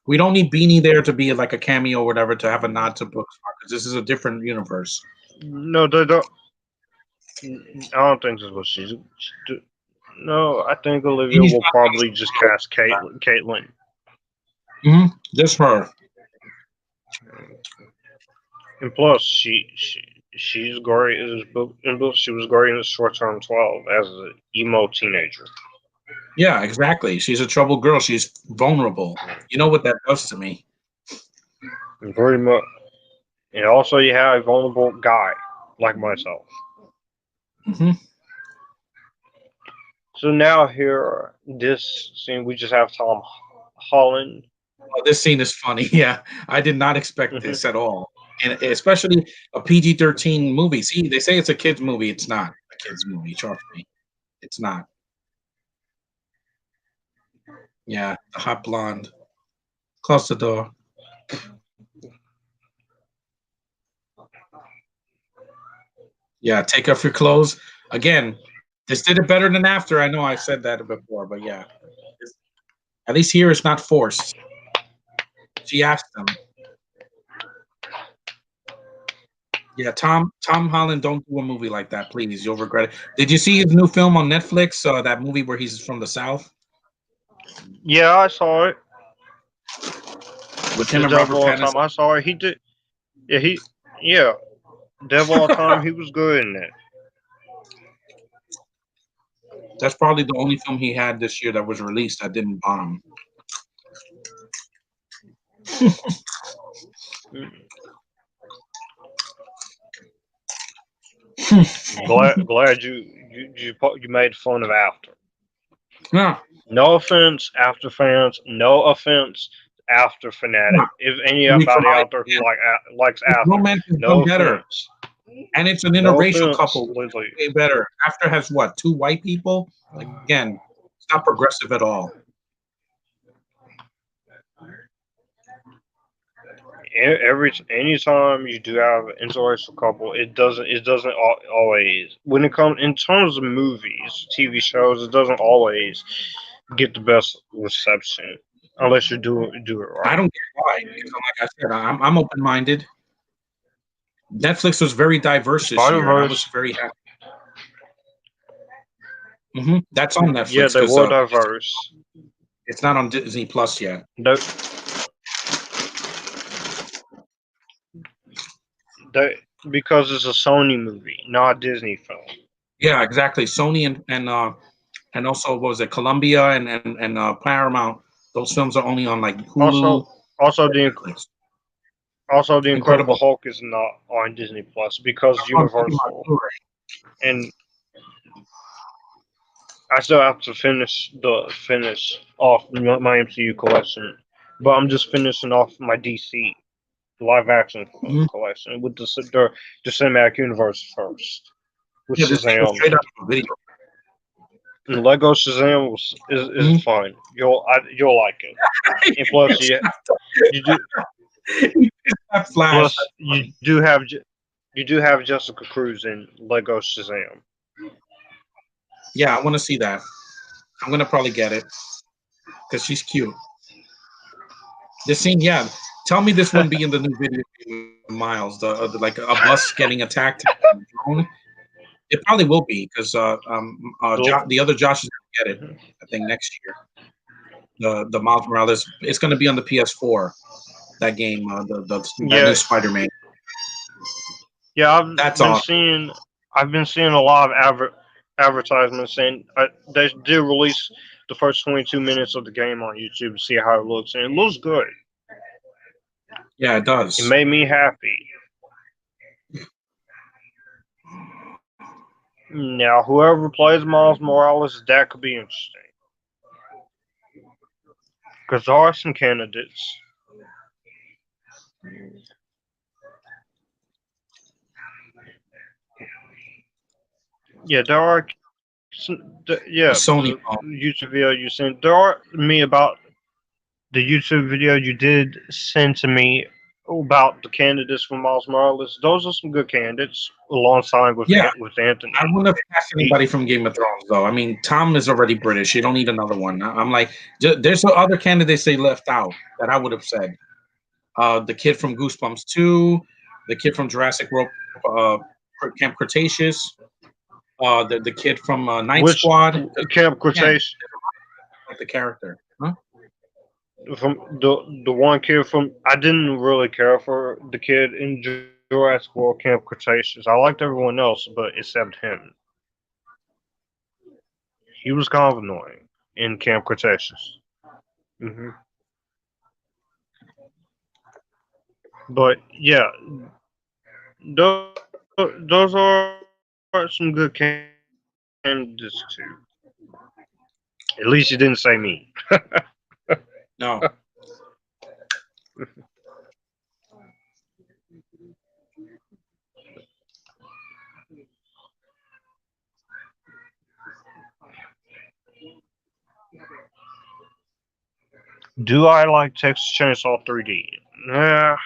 We don't need Beanie there to be like a cameo or whatever to have a nod to books because this is a different universe. No, they don't. I don't think that's what she's. No, I think Olivia will probably just cast Caitlin. Mm-hmm. Just her. And plus, she's great. She was great in the Short-Term 12 as an emo teenager. Yeah, exactly. She's a troubled girl. She's vulnerable. You know what that does to me. Pretty much. And also, you have a vulnerable guy like myself. Mm-hmm. So now here, this scene, we just have Tom Holland. Oh, this scene is funny. Yeah, I did not expect this at all. And especially a PG-13 movie. See, they say it's a kid's movie. It's not a kid's movie. Trust me. It's not. Yeah, the hot blonde. Close the door. Yeah, take off your clothes. Again, this did it better than After. I know I said that before, but yeah. At least here it's not forced. She asked them. Yeah, Tom Holland, don't do a movie like that, please. You'll regret it. Did you see his new film on Netflix? That movie where he's from the South? Yeah, I saw it. With him and Robert Pattinson. I saw it. He did. Yeah, Devil All Time. He was good in it. That's probably the only film he had this year that was released that didn't bomb. glad you made fun of After. Yeah. No offense, After fans. No offense after Fanatic. Yeah. If anybody out there who likes after, Romance is no done better. offense. And it's an No interracial offense, couple. literally. Way better. After has what? 2 white people? Again, it's not progressive at all. Anytime you do have an interracial couple, it doesn't always, when it comes in terms of movies, TV shows, it doesn't always get the best reception unless you do it right. I don't get why. Because like I said, I'm open minded. Netflix was very diverse this year, and I was very happy. That's on Netflix. Yeah, they were diverse. It's not on Disney Plus yet. Because it's a Sony movie, not a Disney film. Yeah, exactly. Sony and also what was it, Columbia and Paramount. Those films are only on like Hulu. Also the Incredible Hulk is not on Disney Plus because Universal. And I still have to finish off my MCU collection, but I'm just finishing off my DC live action collection with the cinematic universe first. With Shazam. Straight up video. And Lego Shazam is fun. You'll like it. And plus, you do have Jessica Cruz in Lego Shazam. Yeah, I want to see that. I'm gonna probably get it because she's cute. This scene, yeah. Tell me this wouldn't be in the new video game, Miles. The like a bus getting attacked. It probably will be because the other Josh is gonna get it. I think next year. The Miles Morales. It's gonna be on the PS4. That game, the new Spider-Man. Yeah, I've been seeing a lot of advertisements, and they did release the first 22 minutes of the game on YouTube to see how it looks, and it looks good. Yeah, it does. It made me happy. Now, whoever plays Miles Morales, that could be interesting. Because there are some candidates. Yeah, there are. Sony YouTube video you sent. There are me about the YouTube video you did send to me about the candidates for Miles Morales. Those are some good candidates alongside with Anthony. I wouldn't have cast anybody from Game of Thrones, though. I mean, Tom is already British. You don't need another one. I'm like, there's some other candidates they left out that I would have said. The kid from Goosebumps 2, the kid from Jurassic World, Camp Cretaceous, the kid from Night Squad. Camp Cretaceous? Like the character. Huh? From the one kid from, I didn't really care for the kid in Jurassic World Camp Cretaceous. I liked everyone else, but except him. He was kind of annoying in Camp Cretaceous. But yeah, those are some good candidates too. At least you didn't say me. No. Do I like Texas Chainsaw 3D? That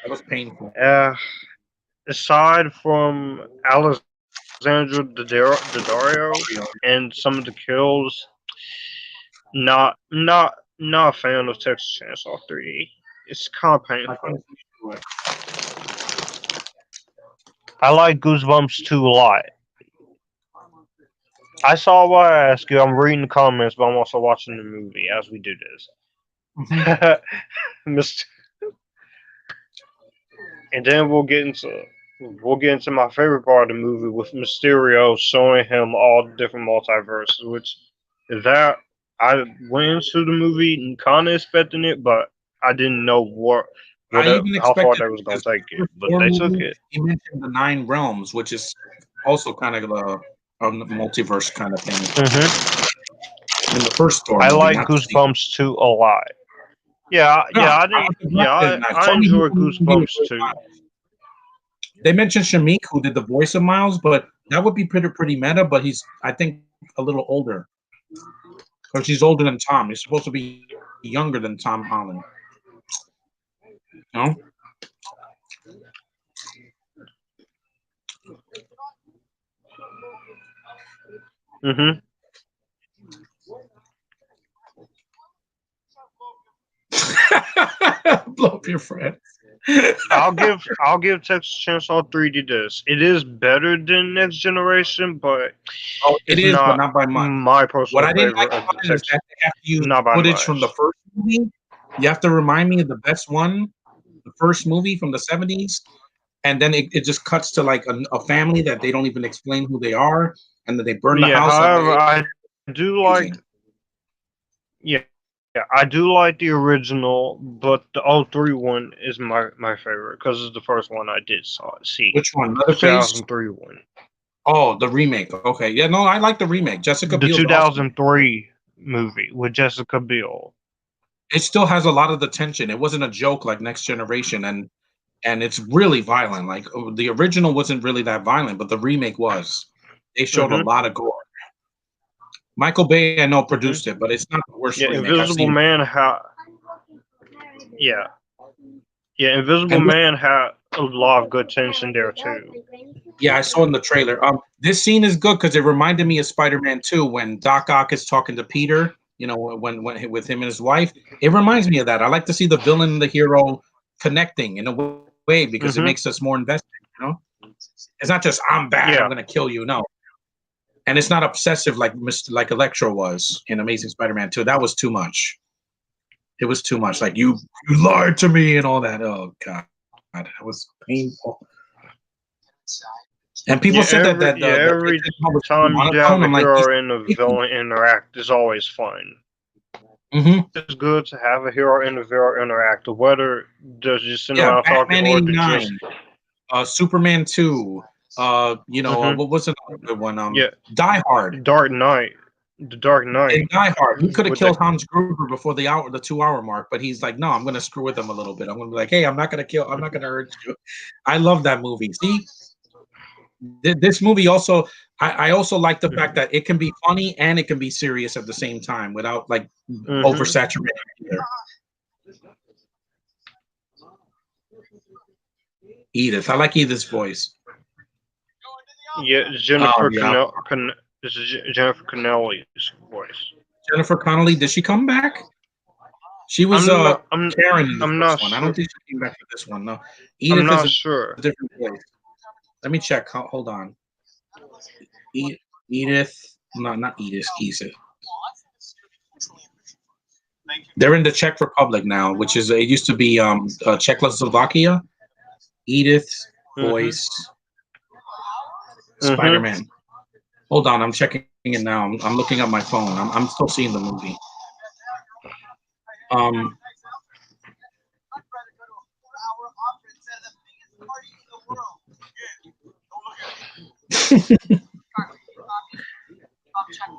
was painful. Aside from Alexandra Daddario and some of the kills, not a fan of Texas Chainsaw 3D. It's kind of painful. I like Goosebumps 2 a lot. I saw why I asked you. I'm reading the comments, but I'm also watching the movie as we do this. And then we'll get into my favorite part of the movie with Mysterio showing him all the different multiverses, which is that I went into the movie kind of expecting it, but I didn't know how far they was going to take it. But they took it. He mentioned the 9 realms, which is also kind of a multiverse kind of thing. in the first Thor I movie. like Goosebumps 2 a lot. Yeah, I enjoy Goosebumps too. They mentioned Shamik, who did the voice of Miles, but that would be pretty meta. But he's, I think, a little older because he's older than Tom. He's supposed to be younger than Tom Holland. No. Mm-hmm. Blow up your friend. I'll give Texas Chainsaw 3D this. It is better than Next Generation, but it is, but not by much. My personal what I didn't favorite like of about the it is that they have to use not footage from the first movie. You have to remind me of the best one, the first movie from the 70s, and then it just cuts to like a family that they don't even explain who they are, and then they burn the house. However, I do like. Yeah, I do like the original, but the 03 one is my favorite because it's the first one I did see. Which one? The 2003 one. Oh, the remake. Okay, yeah, no, I like the remake. Jessica Biel. The 2003 movie with Jessica Biel. It still has a lot of the tension. It wasn't a joke like Next Generation, and it's really violent. Like the original wasn't really that violent, but the remake was. They showed a lot of gore. Michael Bay, I know, produced it, but it's not the worst remake Invisible Man Invisible Man had a lot of good tension there too. Yeah, I saw in the trailer. This scene is good because it reminded me of Spider-Man 2 when Doc Ock is talking to Peter. You know, when with him and his wife. It reminds me of that. I like to see the villain and the hero connecting in a way because it makes us more invested. You know, it's not just I'm bad, I'm gonna kill you. No. And it's not obsessive like Electro was in Amazing Spider-Man 2. That was too much. It was too much. Like you lied to me and all that. Oh God, that was painful. And people said that every time you have a hero and a villain interact is always fun. It's good to have a hero and a villain interact. Whether they're just sitting around talking or just Superman 2. You know, what was another good one? Die Hard. Dark Knight. The Dark Knight. In Die Hard, he could have killed Hans Gruber before the 2-hour mark, but he's like, no, I'm gonna screw with him a little bit. I'm gonna be like, hey, I'm not gonna hurt you. I love that movie. See, this movie also, I also like the fact that it can be funny and it can be serious at the same time without like oversaturating either. Edith, I like Edith's voice. Yeah, Jennifer Jennifer Connelly's voice. Jennifer Connelly, did she come back? She was Karen in the first one. I don't think she came back for this one. No, Edith I'm not is sure. A different voice. Let me check. Hold on. Edith, no, not Edith. Edith. They're in the Czech Republic now, which is it used to be Czechoslovakia. Edith's voice. Spider-Man. Hold on, I'm checking it now. I'm looking at my phone. I'm still seeing the movie.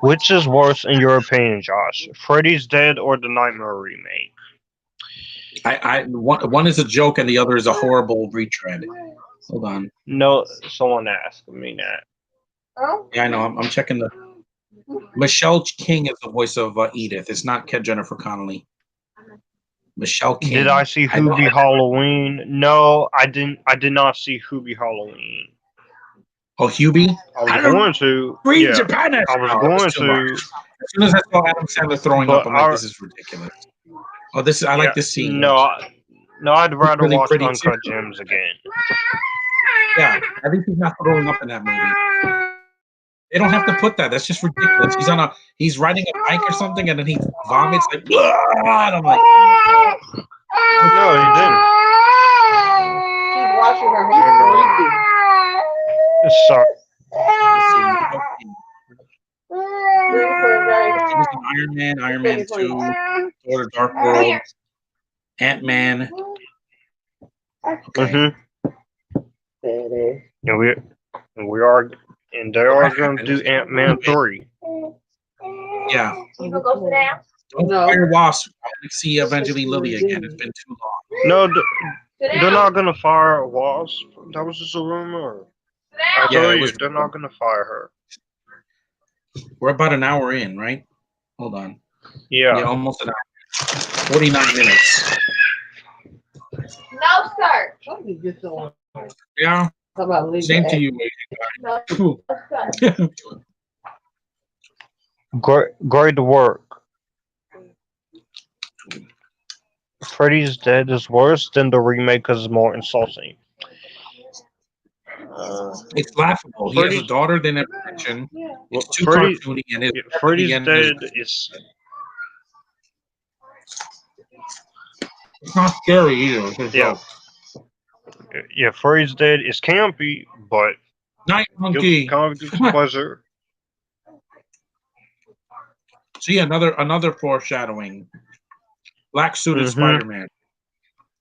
Which is worse in your opinion, Josh? Freddy's Dead or the Nightmare remake? One is a joke and the other is a horrible retread. Hold on. No, someone asked me that. Yeah, I know. I'm checking the. Michelle King is the voice of Edith. It's not Jennifer Connelly. Michelle King. Did I see Hubie Halloween? No, I didn't. I did not see Hubie Halloween. Oh, Hubie? I was going to. Yeah, Japan. I was going to. As soon as I saw Adam Sandler throwing up, I'm like, this is ridiculous. Oh, I like this scene. No, I'd rather watch Uncut Gems again. Yeah, I think he's not throwing up in that movie. They don't have to put that. That's just ridiculous. He's riding a bike or something, and then he vomits like. And I'm like, no, he didn't. She's washing her hands. Sorry. He was in Iron Man 2, Thor: The Dark World, Ant-Man. Okay. And they are going to do Ant-Man 3. Yeah. You gonna go sit down? Don't fire Wasp. I want to see Evangeline Lilly again. It's been too long. No, Sit they're down. not gonna fire Wasp. That was just a rumor. Sit down. I Yeah, told it you, was. they're not gonna fire her. We're about an hour in, right? Hold on. Yeah. Yeah, almost an hour. 49 minutes. No, sir. Yeah. How about Leigh? Same to you, No, Cool. sir. Great work. Freddy's Dead is worse than the remake because it's more insulting. It's laughable. He has a Freddy's, daughter they never mentioned. It's too Freddy, cartoony, and his Freddy's end is Dead is it's not scary either. It's yeah. Freddy's Dead is campy, but Night Monkey. gives pleasure. See another foreshadowing. Black suited Spider-Man.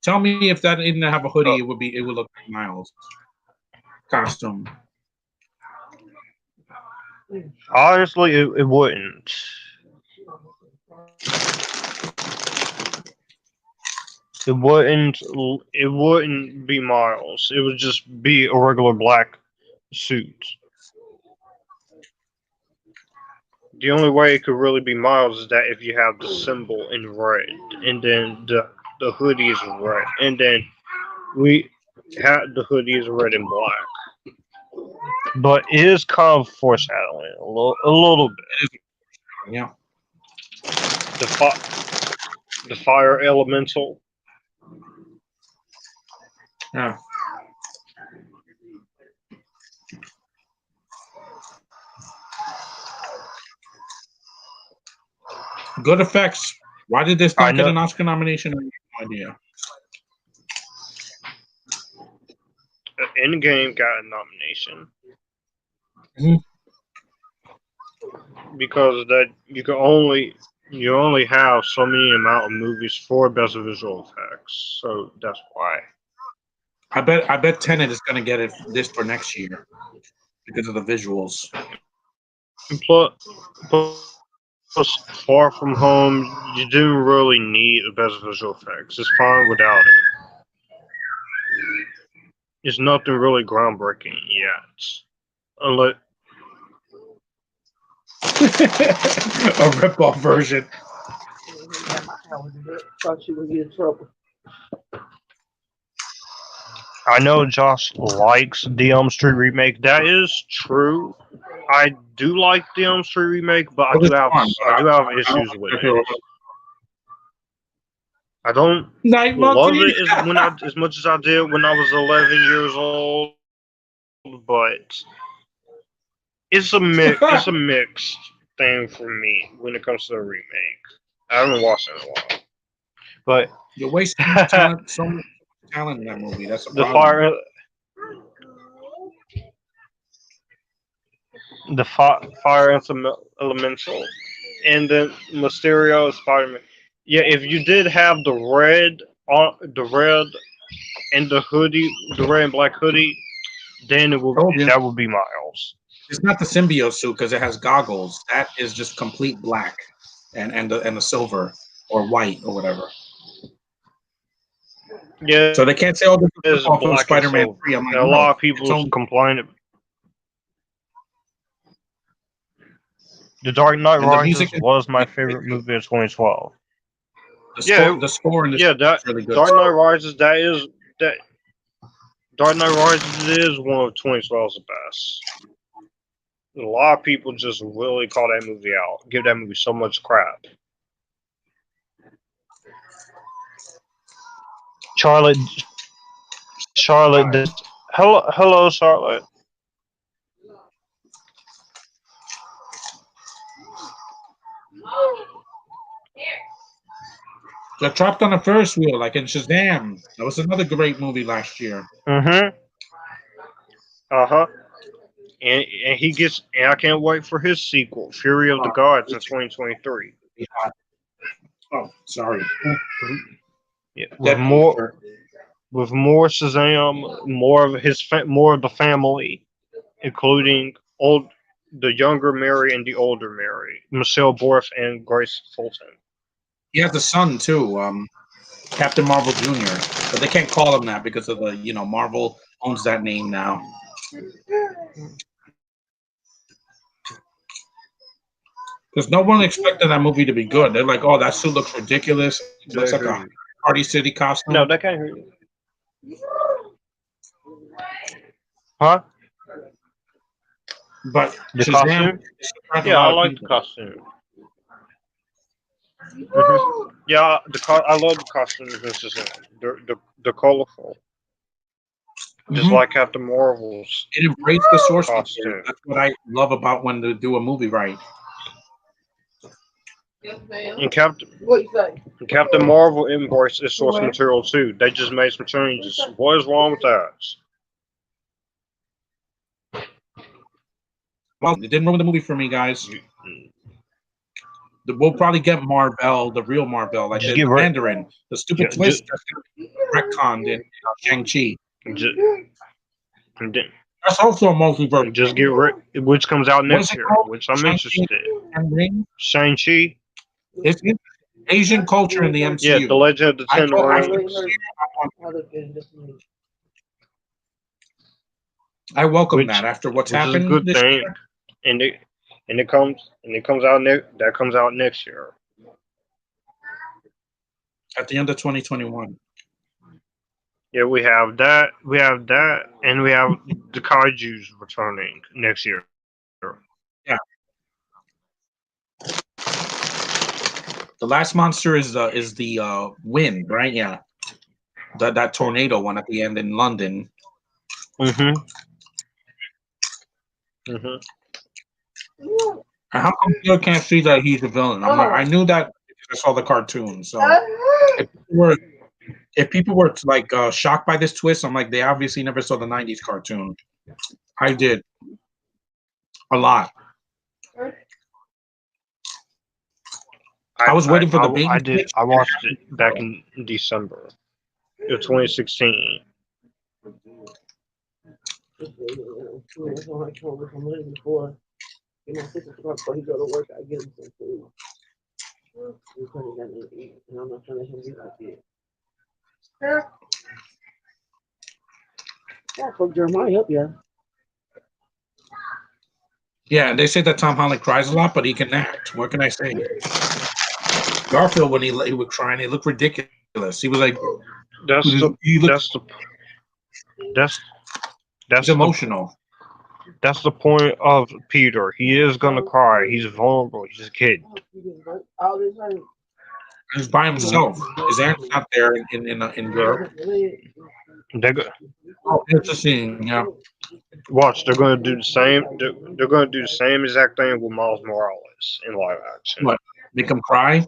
Tell me if that didn't have a hoodie, it would look like Miles' costume. Honestly, it wouldn't. It wouldn't be Miles. It would just be a regular black suit. The only way it could really be Miles is that if you have the symbol in red, and then the hoodie is red, and then we have the hoodie is red and black. But it is kind of foreshadowing a little bit. Yeah. The fire elemental. Yeah. Good effects. Why did this not get an Oscar nomination? I have no idea. Endgame got a nomination. Because that you only have so many amount of movies for best visual effects, so that's why. I bet Tenet is going to get this for next year because of the visuals. Plus, Far From Home, you didn't really need a best visual effects. It's fine without it. It's nothing really groundbreaking yet, unless a rip-off version. Thought she would get in trouble. I know Josh likes the Elm Street remake. That is true. I do like the Elm Street remake, but I do have issues with it. I don't love it as much as I did when I was 11 years old, but it's a mixed thing for me when it comes to the remake. I haven't watched it in a while, but you're wasting talent, so much talent in that movie. That's a problem. The fire elemental, and then Mysterio Spider-Man. Yeah, if you did have the red and the hoodie, the red and black hoodie, then that would be Miles. It's not the symbiote suit because it has goggles. That is just complete black, and the silver or white or whatever. Yeah. So they can't say, "Oh, this is off of Spider-Man 3." I'm like, a lot of people complain. The Dark Knight Rises was my favorite movie of 2012. The score in this is really good. Dark Knight Rises. Dark Knight Rises is one of 2012's best. A lot of people just really call that movie out. Give that movie so much crap. Charlotte. Hello, Charlotte. Got Trapped on the First Wheel, like in Shazam. That was another great movie last year. And he gets, and I can't wait for his sequel, Fury of the Gods, in 2023. Oh, sorry. Yeah, with more Shazam, more of the family, including the younger Mary and the older Mary, Michelle Borth and Grace Fulton. He has a son too, Captain Marvel Jr. But they can't call him that because of the Marvel owns that name now. Because no one expected that movie to be good. They're like, "Oh, that suit looks ridiculous. It looks like a Party City costume." No, that can't hear you. Huh? But The Shazam, costume? Yeah, I like the costume. Mm-hmm. Yeah, I love the costumes in Shazam. They're colorful. Just like Captain Marvel's. It embraced the source costume. material. That's what I love about when they do a movie right. And Captain Marvel embraced its source material too. They just made some changes. What is wrong with that? Well, it didn't ruin the movie for me, guys. We'll probably get Marvel, the real Marvel, like the Mandarin, the stupid twist that's retconned in Shang-Chi. That's also a multiverse. Just get rid, which comes out next year, which I'm interested in. Shang-Chi. It's Asian culture in the MCU. Yeah, the Legend of the Ten Rings. I welcome that after what's happened. Is a good this thing, year. and it comes out next year. At the end of 2021. Yeah, we have that, and we have the Kaiju's returning next year. Yeah. The last monster is the wind, right? Yeah. That tornado one at the end in London. Mm-hmm. How come you can't see that he's a villain? I'm like, I knew that because I saw the cartoon. So if people were like shocked by this twist, I'm like, they obviously never saw the '90s cartoon. I did a lot. I was waiting for the baby. I did. I watched it back in December of 2016. Yeah, they say that Tom Holland cries a lot, but he can act. What can I say? Garfield, when he was crying, it looked ridiculous. He was like, That's emotional. That's the point of Peter. He is gonna cry. He's vulnerable. He's a kid. He's by himself. His aunt's not there in Europe. Oh, interesting. Yeah. Watch, they're gonna do the same. They're gonna do the same exact thing with Miles Morales in live action. What? Make him cry?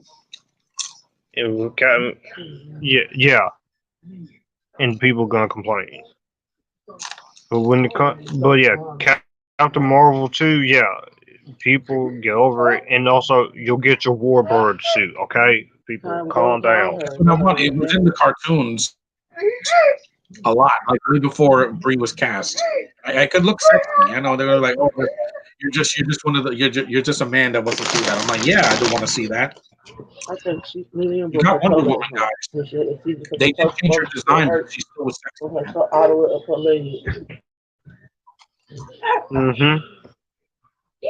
Yeah. And people gonna complain. But yeah, Captain Marvel 2, yeah, people get over it, and also you'll get your Warbird suit, okay? People, calm down. You know what? It was in the cartoons a lot, like way before Brie was cast. I could look sexy. I know they were like, "Oh, you're just one of the you're just a man that wants to see that." I'm like, "Yeah, I do want to see that." You got Wonder Woman, guys. They did change her design, but she still was sexy.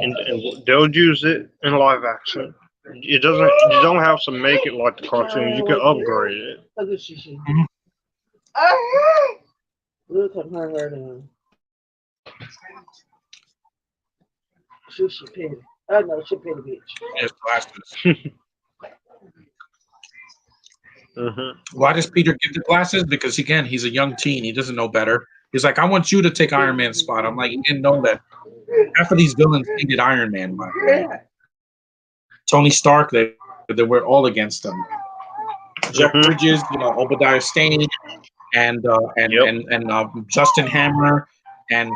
And they'll use it in live action. You don't have to make it like the cartoon. You can upgrade it. Yes, glasses. Why does Peter give the glasses? Because again, he's a young teen. He doesn't know better. He's like, I want you to take Iron Man's spot. I'm like, you didn't know that half of these villains hated Iron Man. Tony Stark, they were all against him. Jeff Bridges, Obadiah Stane, and Justin Hammer, and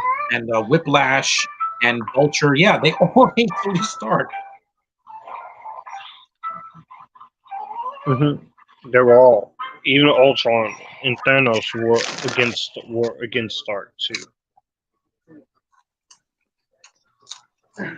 Whiplash, and Vulture. Yeah, they all hate Tony Stark. They were all, even Ultron and Thanos were against Stark too. This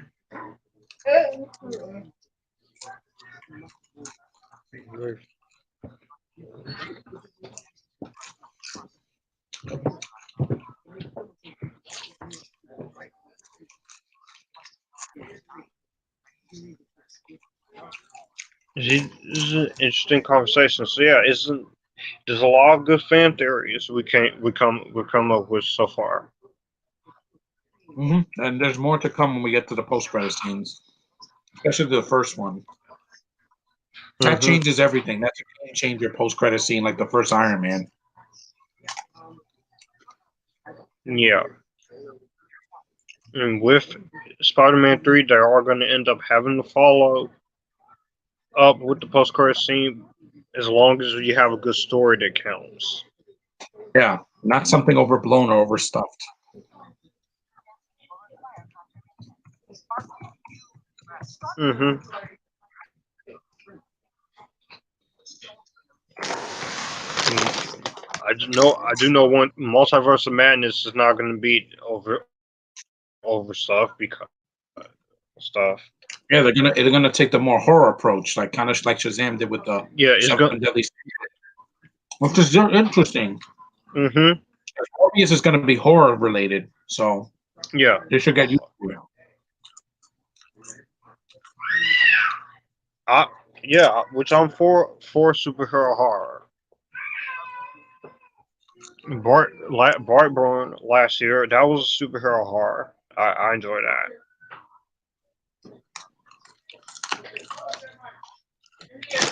is an interesting conversation. So yeah, there's a lot of good fan theories we come up with so far. And there's more to come when we get to the post-credit scenes, especially the first one. That changes everything. That's a game changer post-credit scene, like the first Iron Man. Yeah. And with Spider-Man 3, they are going to end up having to follow up with the post-credit scene as long as you have a good story that counts. Yeah, not something overblown or overstuffed. I do know one Multiverse of Madness is not going to be over stuff because stuff. Yeah, they're gonna take the more horror approach, like kind of like Shazam did with the Seven Deadly Sins, which is interesting. Morbius is gonna be horror related, so yeah, they should get used to it. Yeah, which I'm for superhero horror. Brightburn last year, that was superhero horror. I enjoyed that.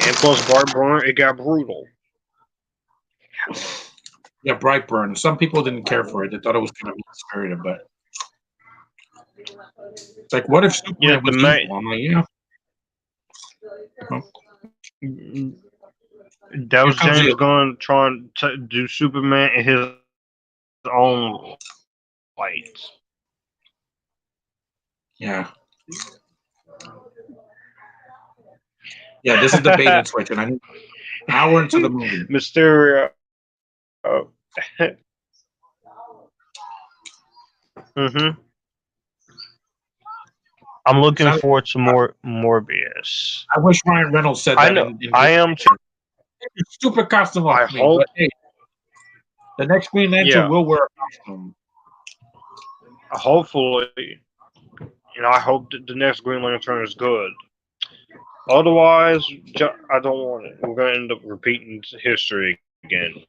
And plus Brightburn, it got brutal. Yeah, Brightburn. Some people didn't care for it. They thought it was kind of spirited, but it's like, what if Superman was evil? I'm like, yeah. That was James Gunn trying to do Superman in his own light. Yeah. Yeah, this is the bait and switch, and I need an hour into the movie. Mysterio. I'm looking forward to more Morbius. I wish Ryan Reynolds said that. I know. I am too. Stupid costume. I hope. Hey, the next Green Lantern will wear a costume. Hopefully. I hope that the next Green Lantern is good. Otherwise, I don't want it. We're going to end up repeating history again.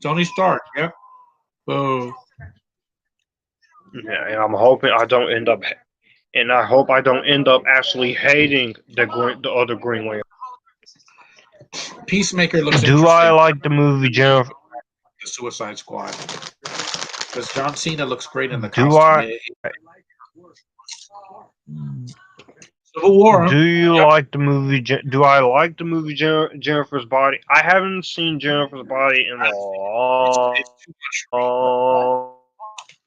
Tony Stark, yep. Oh. Yeah, and I'm hoping I don't end up, and I hope I don't end up actually hating the other Green Lantern. Peacemaker looks. Do I like the movie Jennifer? The Suicide Squad. Because John Cena looks great in the costume. Civil War. Do you like the movie? Do I like the movie Jennifer's Body? I haven't seen Jennifer's Body in a long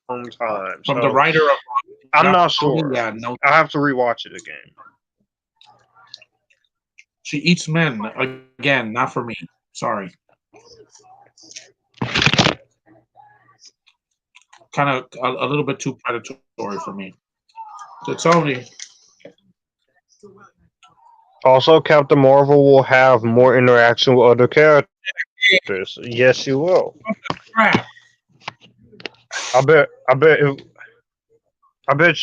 time. From the writer of. I'm not sure. Yeah, no. I have to rewatch it again. She eats men again. Not for me. Sorry. Kind of a little bit too predatory for me. So Tony. Also, Captain Marvel will have more interaction with other characters. Yes, you will. Crap. I bet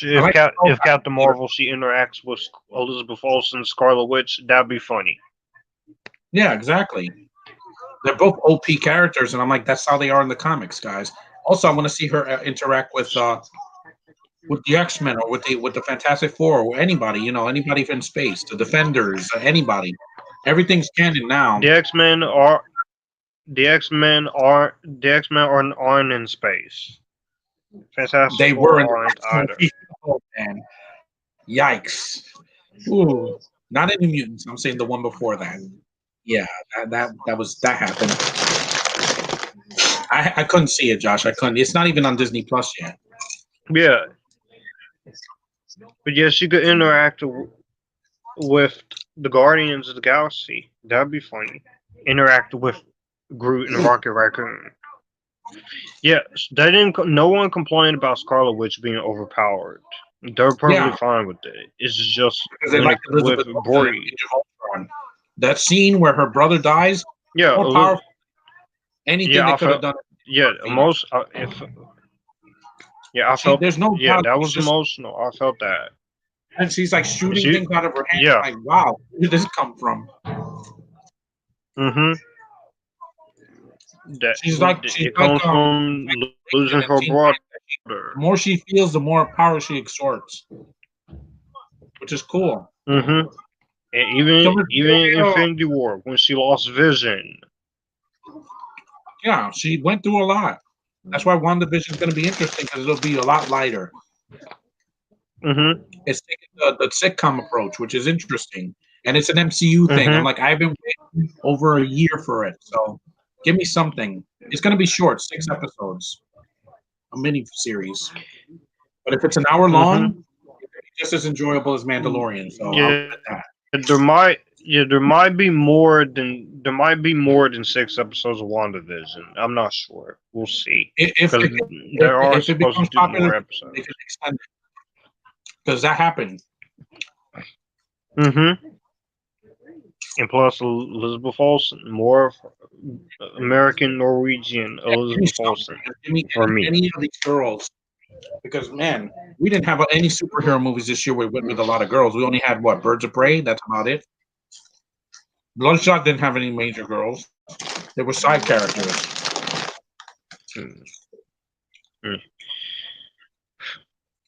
you if Captain Marvel she interacts with Elizabeth Olsen, Scarlet Witch, that'd be funny. Yeah, exactly. They're both OP characters, and I'm like, that's how they are in the comics, guys. Also, I want to see her interact with the X-Men or with the Fantastic Four or anybody, anybody in space, the Defenders, anybody. Everything's canon now. The X-Men aren't in space. Fantastic They Four were in aren't either. Oh, man. Yikes. Ooh. Not any mutants. I'm saying the one before that. Yeah, that happened. I couldn't see it, Josh. I couldn't. It's not even on Disney Plus yet. Yeah. But yes, you could interact with the Guardians of the Galaxy. That'd be funny. Interact with Groot and Rocket Raccoon. Yeah, they didn't. No one complained about Scarlet Witch being overpowered. They're perfectly Yeah, fine with it. It's just because they when like it with Elizabeth Olsen in Brie. Age of Ultron. That scene where her brother dies, Yeah, more powerful. Anything yeah, they I could have felt. done. Yeah, most. If yeah, I felt. There's no Yeah, doubt. that She's was just, emotional. I felt that. and she's like shooting She, things out of her hand. yeah. Like, wow, where did this come from? Mm-hmm. That She's it comes from losing her brother. The more she feels, the more power she exerts, which is cool. Mm-hmm. And even Infinity War when she lost Vision. Yeah, she went through a lot. That's why WandaVision is going to be interesting because it'll be a lot lighter. Mm-hmm. It's taking the sitcom approach, which is interesting, and it's an MCU thing. Mm-hmm. I'm like, I've been waiting over a year for it, so give me something. It's going to be short, 6 episodes, a mini series. But if it's an hour long, it's just as enjoyable as Mandalorian. So I'll Yeah, bet that. there might be more than 6 episodes of WandaVision. I'm not sure. We'll see. If Because it, they are if it supposed to becomes do popular, more they episodes. can extend it because that happened. Mm-hmm. And plus Elizabeth Olsen, more American Norwegian Elizabeth Olsen Give me for me. any of these girls because man, we didn't have any superhero movies this year with a lot of girls. We only had what Birds of Prey. That's about it. Bloodshot didn't have any major girls. They were side characters. Mm.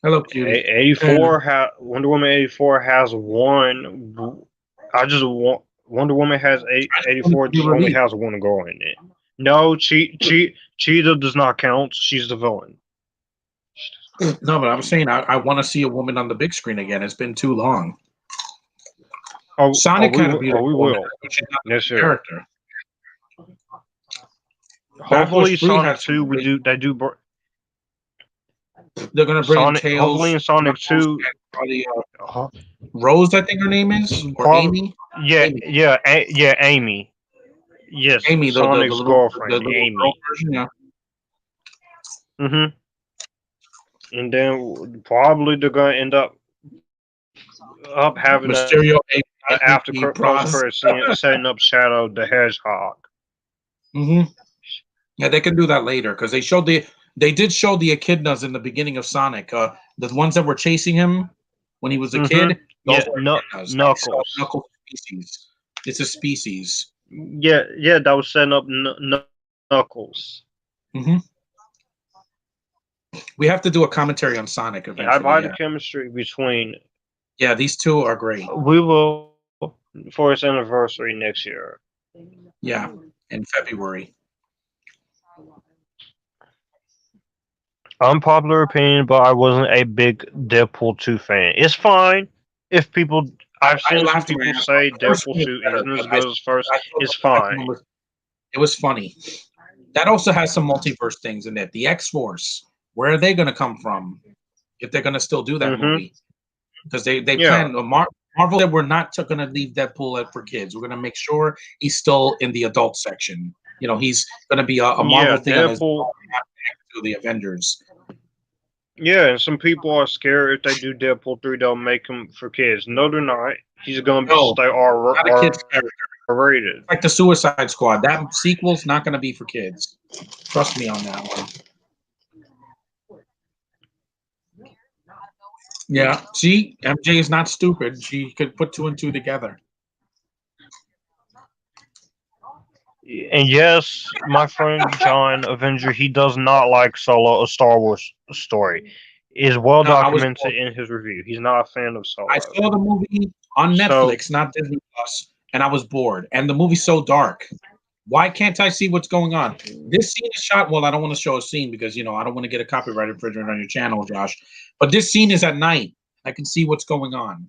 Hello, cutie. 84 Wonder Woman 84 has one. I just want Wonder Woman has 84 just only has one girl in it. No, Cheetah does not count. She's the villain. No, but I'm saying I want to see a woman on the big screen again. It's been too long. Sonic had a beautiful woman, but she's not a character. Hopefully, Sonic 2 They're gonna bring Sonic. Tails. Hopefully, in Sonic 2, Rose, I think her name is, or Amy. Yeah, Amy. Yeah, Amy. Yes, Amy, Sonic's girlfriend, the Amy. girl version, yeah. Mm-hmm. And then probably they're gonna end up having Mysterio after post-credit scene setting up Shadow the Hedgehog. Mm-hmm. Yeah, they can do that later because they did show the echidnas in the beginning of Sonic. The ones that were chasing him when he was a kid. Yeah, Knuckles. Knuckles species. It's a species. Yeah, that was setting up Knuckles. Mm-hmm. We have to do a commentary on Sonic eventually. I buy the chemistry between. Yeah, these two are great. We will for its anniversary next year. Yeah, in February. Unpopular opinion, but I wasn't a big Deadpool 2 fan. It's fine if people. I've seen some people say Deadpool 2 isn't as good as first. It's fine. It was funny. That also has some multiverse things in it. The X-Force, where are they going to come from? If they're going to still do that movie, because they plan. Marvel said we're not going to leave Deadpool out for kids. We're going to make sure he's still in the adult section. You know, he's going to be a Marvel thing on his own, not to the Avengers. Yeah, and some people are scared if they do Deadpool 3, they'll make him for kids. No, they're not. He's going to stay not a kid's character. R-rated. Like the Suicide Squad. That sequel's not going to be for kids. Trust me on that one. Yeah, see, MJ is not stupid. She could put 2 and 2 together. And yes, my friend John Avenger, he does not like Solo, a Star Wars story. It is well documented in his review. He's not a fan of Solo. I saw the movie on Netflix, not Disney Plus, and I was bored. And the movie's so dark. Why can't I see what's going on? This scene is shot. Well, I don't want to show a scene because, I don't want to get a copyright infringement on your channel, Josh. But this scene is at night. I can see what's going on.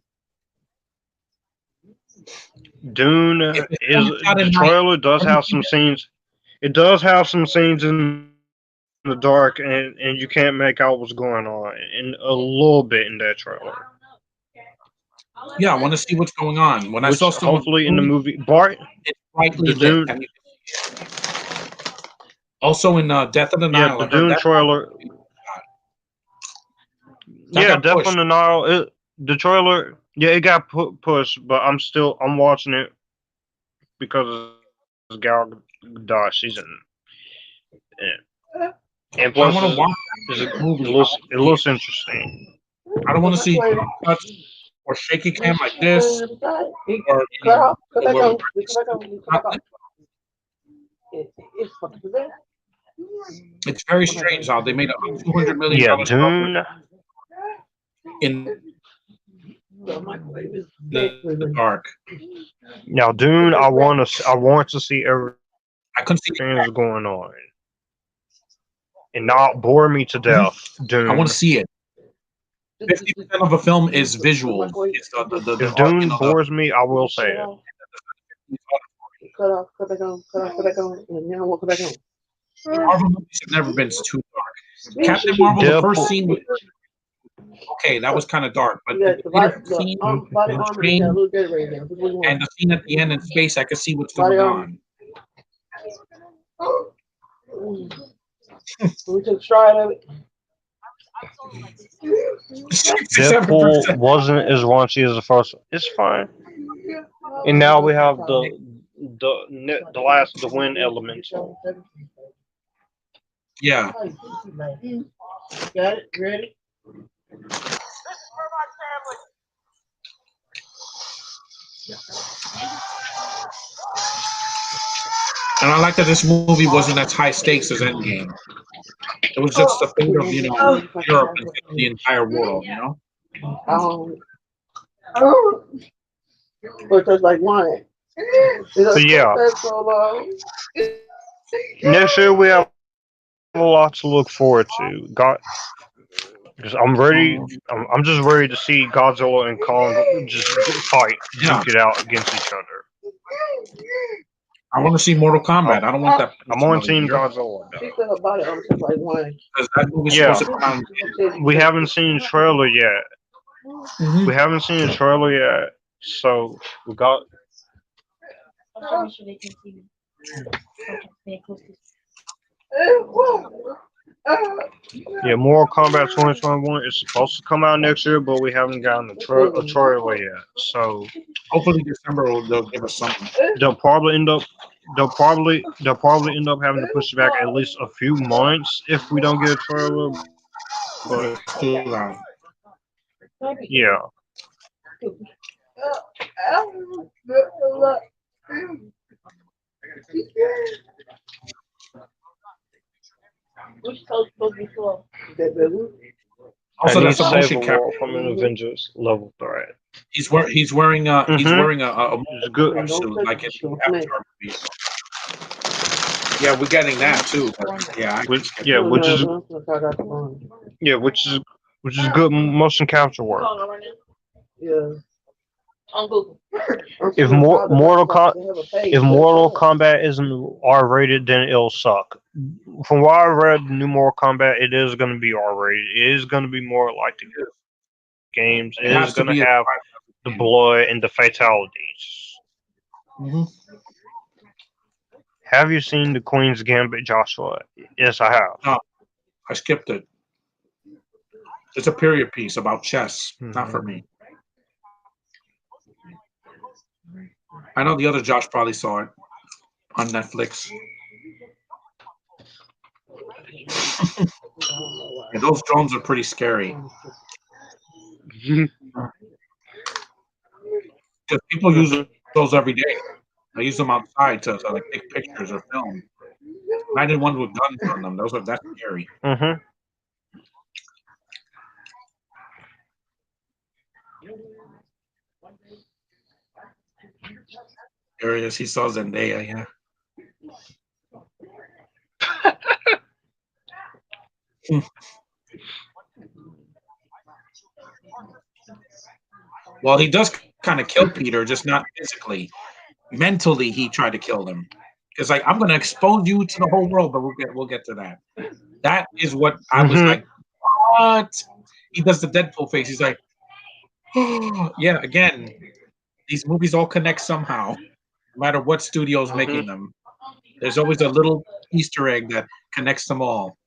Dune the trailer does have some scenes. It does have some scenes in the dark, and you can't make out what's going on, and a little bit in that trailer. Yeah, I want to see what's going on. When I saw some, hopefully in the movie, Bart, it's brightly lit. Also in Death on the Yeah, Nile. the Dune trailer. Yeah, Death on the Nile. The trailer. Yeah, it got pushed, but I'm watching it because it's Gal Gadot. She's in it. And plus, I want to watch it looks interesting. I don't want to see cuts or shaky cam like this, or it's very strange how they made a $200 million. Yeah, Dune. In the dark. Now, Dune. I want to see everything I couldn't see that's going on, and not bore me to death. Dune. I want to see it. 50% of a film is visual. It's if Dune bores me, I will say it. Cut back on, and now we'll cut back on. Marvel movies have never been too dark. Captain Marvel, the first scene was okay, that was kind of dark, but the scene and the scene at the end in space, I could see what's going on. We took stride of it. Deadpool wasn't as raunchy as the first one. It's fine. And now we have the win element. Yeah. Got it? Ready? And I like that this movie wasn't as high stakes as Endgame. It was just a fate of, Europe and the entire world, But there's like wine. So yeah. Next year we have a lot to look forward to. Because I'm ready. I'm just ready to see Godzilla and Kong just fight, duke it out against each other. I want to see Mortal Kombat. I don't want that. I'm on Team Godzilla. Yeah, we haven't seen the trailer yet. We haven't seen the trailer yet, so we got. Yeah, Mortal Kombat 2021 is supposed to come out next year, but we haven't gotten a trailer yet. So hopefully December they'll give us something. They'll probably end up having to push it back at least a few months if we don't get a trailer. But yeah. Also, that's a motion capture from an Avengers level threat. He's wearing a good suit like in Avatar movie. Yeah, we're getting that too. Which is good motion capture work. Yeah. If Mortal Kombat isn't R-rated, then it'll suck. From what I read, the new Mortal Kombat, it is going to be R-rated. It is going to be more like the games. It is going to have the blood and the fatalities. Mm-hmm. Have you seen The Queen's Gambit, Joshua? Yes, I have. No, I skipped it. It's a period piece about chess. Not for me. I know the other Josh probably saw it on Netflix. And those drones are pretty scary. Because people use those every day. I use them outside to like take pictures or film. And I didn't want with guns on them. That's scary. Mm-hmm. There he is. He saw Zendaya, yeah. Well, he does kind of kill Peter, just not physically. Mentally, he tried to kill him. Because like, I'm going to expose you to the whole world, but we'll get to that. That is what I was like, what? He does the Deadpool face. He's like, oh, yeah, again, these movies all connect somehow, no matter what studio's making them. There's always a little Easter egg that connects them all.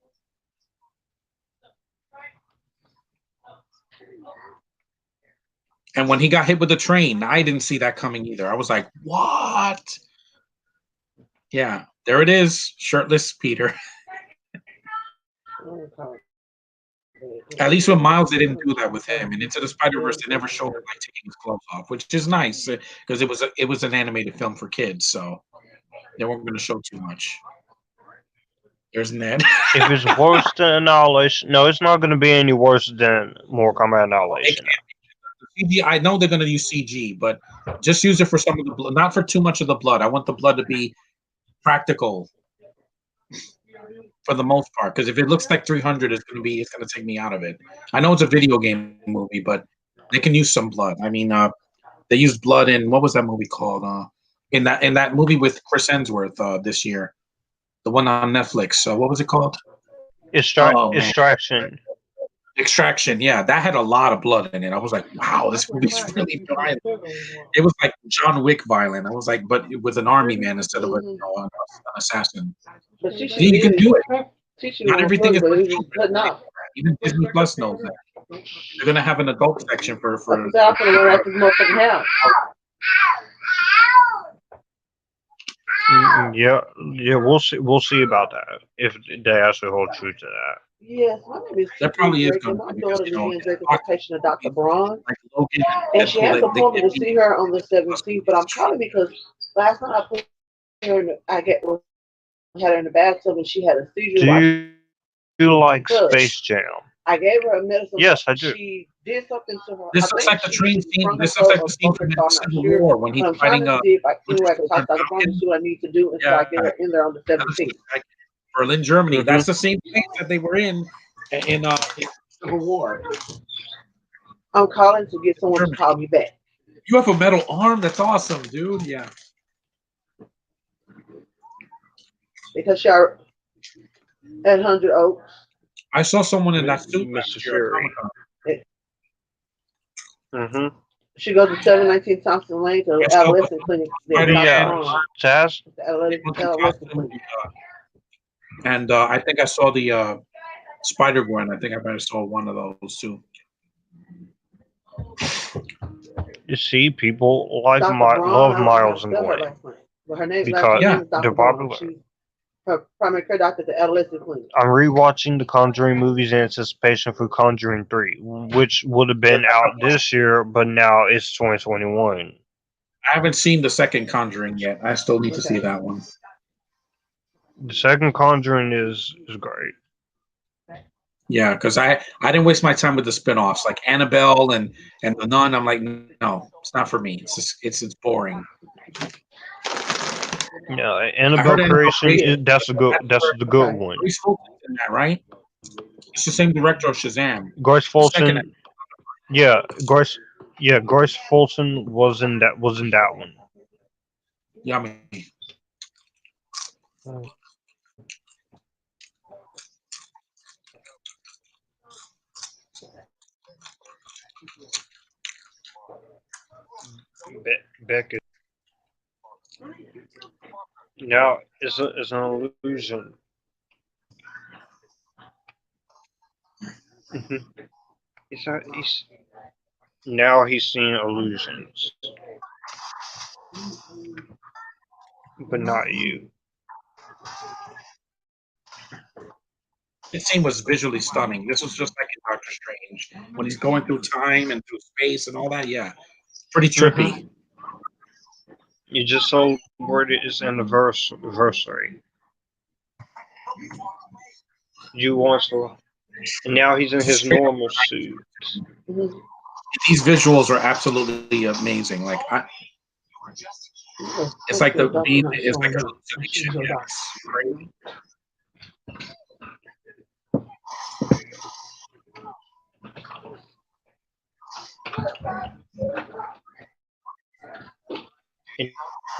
And when he got hit with the train, I didn't see that coming either. I was like, what? Yeah, there it is. Shirtless Peter. At least with Miles, they didn't do that with him. And Into the Spider-Verse, they never showed him like taking his clothes off, which is nice because it was an animated film for kids, so they weren't going to show too much. There's Ned. If it's worse than Annihilation, no, it's not going to be any worse than Mortal Kombat Annihilation. CG, I know they're going to use CG, but just use it for some of the blood, not for too much of the blood. I want the blood to be practical for the most part, because if it looks like 300, it's going to take me out of it. I know it's a video game movie, but they can use some blood. I mean, they used blood in what was that movie called? In that movie with Chris Hemsworth this year, the one on Netflix. So what was it called? Extraction. Extraction, yeah, that had a lot of blood in it. I was like, wow, this movie's really violent. It was like John Wick violent. I was like, but with an army man instead of an assassin. But You can do it. Not everything is cutting off. Even Disney Plus knows that. They're gonna have an adult section for. Yeah, we'll see about that if they actually hold true to that. Yes, that probably is going my to daughter began patient of Dr. Braun, like Logan, and she has appointment to see her on the 17th. But I'm calling because last night I put her in had her in the bathtub and she had a seizure. Do you like Space Jam? I gave her a medicine. Yes, I do. She did something to her. This looks like the train scene. This looks like the scene from the Civil War when he's fighting up. I need to do until I get her in there on the 17th. Berlin, Germany. That's the same place that they were in Civil War. I'm calling to get someone to call me back. You have a metal arm? That's awesome, dude. Yeah. Because you're at 100 Oaks. I saw someone in that suit. Mr. Fury. She goes to 719 Thompson Lane to the adolescent clinic. Chaz? The adolescent clinic. And I think I saw the Spider-Gwen. I think I might have saw one of those too. You see, people love Miles and Gwen because they're popular. Her primary care doctor at the adolescent clinic. I'm rewatching the Conjuring movies in anticipation for Conjuring 3, which would have been out this year, but now it's 2021. I haven't seen the second Conjuring yet. I still need to see that one. The second Conjuring is great. Yeah, because I didn't waste my time with the spinoffs like Annabelle and The Nun. I'm like, no, it's not for me. It's boring. Yeah, Annabelle Creation that's the good one. In that, right? It's the same director of Shazam. Grace Folsom. Grace Folsom was in that one. Yummy. Beckett. Now it's an illusion. Now he's seeing illusions, but not you. This scene was visually stunning. This was just like in Doctor Strange when he's going through time and through space and all that. Yeah, pretty trippy. You just celebrated his anniversary. You once were, and now he's in his normal suit. These visuals are absolutely amazing. Like it's like it's like a hallucination. Yeah, it's great.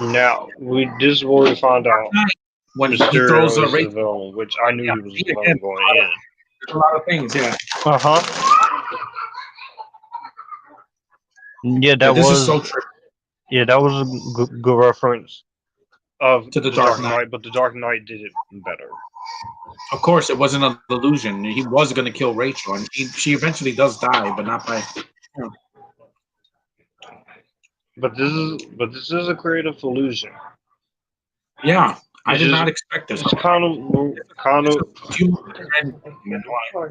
Now this is where we find out when Mysterio throws a is the villain, which I knew he was going in. There's a lot of things, yeah. Yeah, that this was is so true. Yeah, that was a good reference of to the Dark Knight. but the Dark Knight did it better. Of course, it wasn't an illusion. He was going to kill Rachel, and she eventually does die, but not by. You know. But this is a creative illusion. Yeah, I did not expect this. It's kind of. Part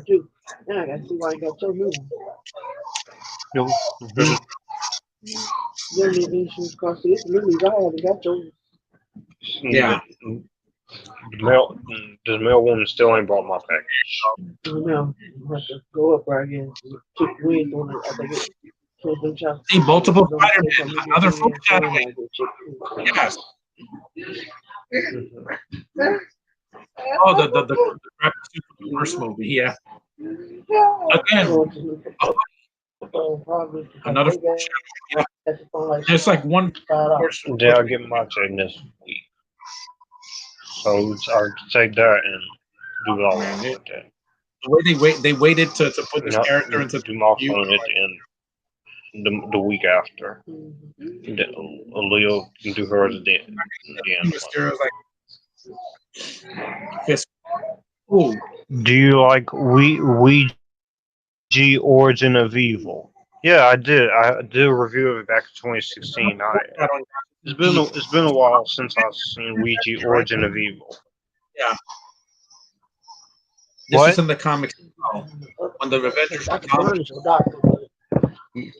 two. Now I gotta see why you got your new one. Your new issues, cause it's movies I haven't got yours. Yeah. The mail woman still ain't brought my package. No, I have to go up there again. Took wins on it. I think it. See, multiple Spider-Man. Other folks had it. Yes. Oh, the first movie, yeah. Again, another. Yeah. It's like one. Yeah, I'll get my check next week. So I'll take that and do it all over again. The way they waited to put this character into do my phone at the end, the week after. Leo can do hers at the end. Mysterio's like, ooh. Do you like Ouija Origin of Evil? Yeah, I did. I did a review of it back in 2016. It's been a while since I've seen Ouija Origin of Evil. Yeah. This is in the comics. When the Avengers you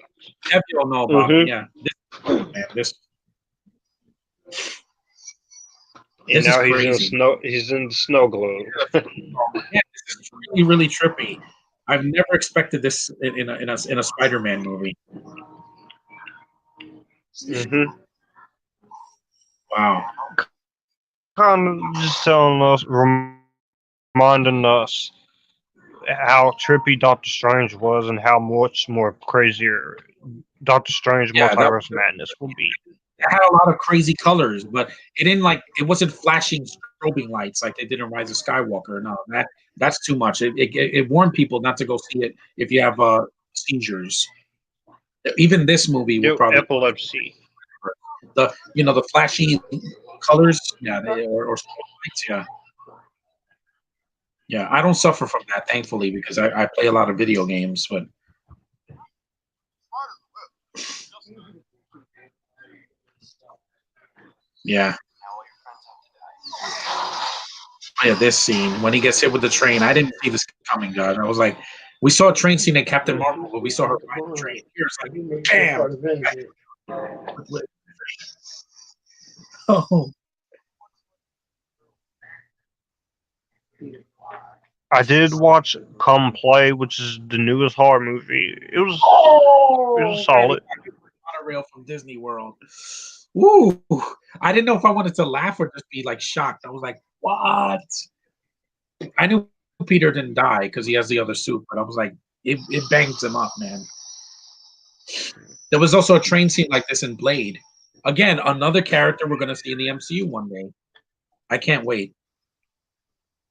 all know about it. Yeah. This and now he's in the snow globe. Yeah, this is really, really trippy. I've never expected this in a Spider-Man movie. Wow. Kind of just telling us, reminding us how trippy Doctor Strange was and how much more crazier Doctor Strange Multiverse Madness will be. It had a lot of crazy colors, but it wasn't flashing strobing lights like they did in Rise of Skywalker. No, that's too much. It warned people not to go see it if you have seizures. Even this movie will probably epilepsy. The flashy colors, or lights, yeah. I don't suffer from that, thankfully, because I play a lot of video games, but. Yeah. Oh, yeah, this scene when he gets hit with the train, I didn't see this coming, guys. I was like, we saw a train scene in Captain Marvel, but we saw her ride the train. Here's like, bam. Oh. I did watch Come Play, which is the newest horror movie. It was solid. Monorail from Disney World. Woo! I didn't know if I wanted to laugh or just be like shocked. I was like, "What?" I knew Peter didn't die because he has the other suit, but I was like, it bangs him up, man. There was also a train scene like this in Blade. Again, another character we're gonna see in the MCU one day. I can't wait.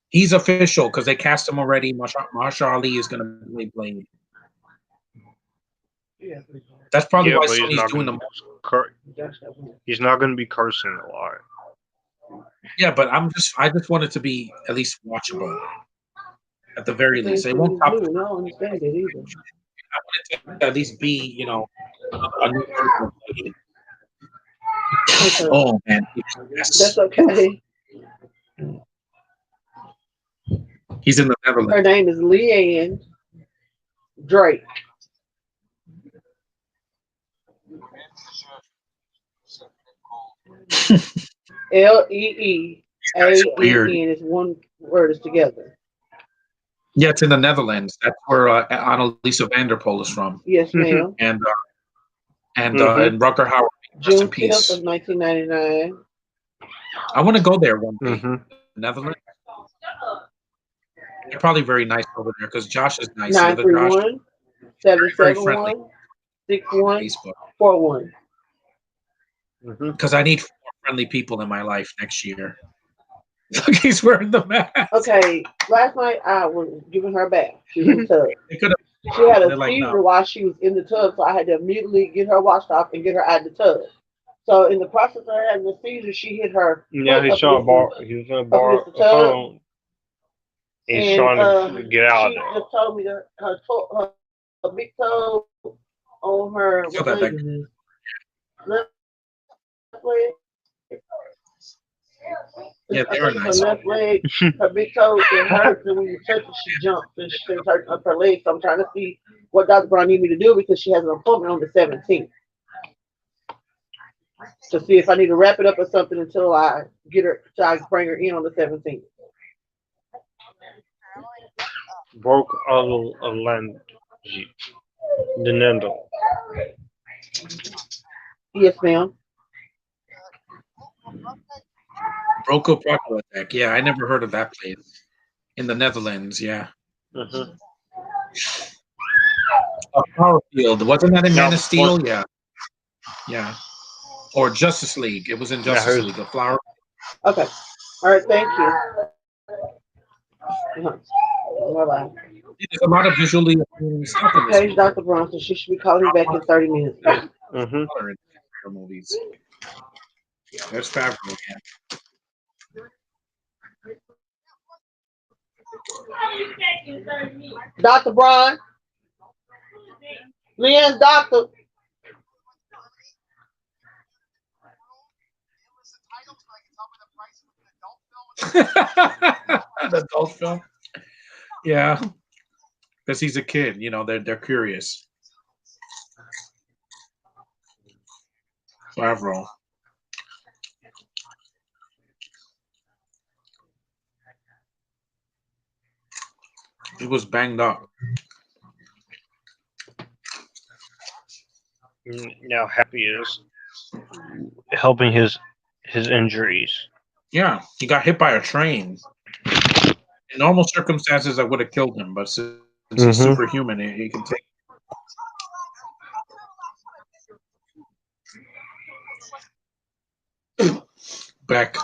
He's official because they cast him already. Mahershala Ali is gonna play Blade. Yeah. That's probably why Sony's doing the. He's not going to be cursing a lot. Yeah, but I just want it to be at least watchable. At the very least, they won't top. I want it to at least be, a new version of Blade. Oh man, yes. That's okay. He's in the Netherlands. Her name is Leanne Drake. Leean is one word is together. Yeah, it's in the Netherlands. That's where Annalisa Vanderpool is from. Yes, ma'am. And Rutger Hauer. June 5th of 1999. I want to go there one day. Netherlands. They're probably very nice over there because Josh is nice. 931-771-6141. Because I need more friendly people in my life next year. Look, he's wearing the mask. Okay, last night I was giving her a bath. She was in the tub. She had a fever while she was in the tub, so I had to immediately get her washed off and get her out of the tub. So in the process of her having the seizure, she hit her. Yeah, foot he's trying to he was gonna borrow against a the tub. phone. He's And trying to get out of she there. just told me that her big toe on her Feel what that leg back. is this? Left leg. Yeah, I they were think nice. her left leg, her big toe, it hurts, and when you touch it, she jumps, and she starts hurting up her leg. So I'm trying to see what Dr. Brown need me to do because she has an appointment on the 17th to see if I need to wrap it up or something until I get her, till I bring her in on the 17th. Broke a land. The Nendo. Yes, ma'am. Broco Proctor attack. Yeah, I never heard of that place. In the Netherlands, yeah. Mm-hmm. Power Field. Wasn't that in Man No, of Steel? Yeah. Yeah. Or Justice League. It was in Justice League. The flower. Okay. All right. Thank you. Bye-bye. There's a lot of visually appealing stuff in this Page Dr. Bronson. She should be calling me back in 30 minutes. Mm-hmm. Movies. There's Favreau again. Dr. Braun. Leanne's doctor. An adult film. Yeah. Because he's a kid, you know, they're curious. Favreau. He was banged up. Now Happy is helping his injuries. Yeah, he got hit by a train. In normal circumstances, I would have killed him, but since he's superhuman, he can take. Back.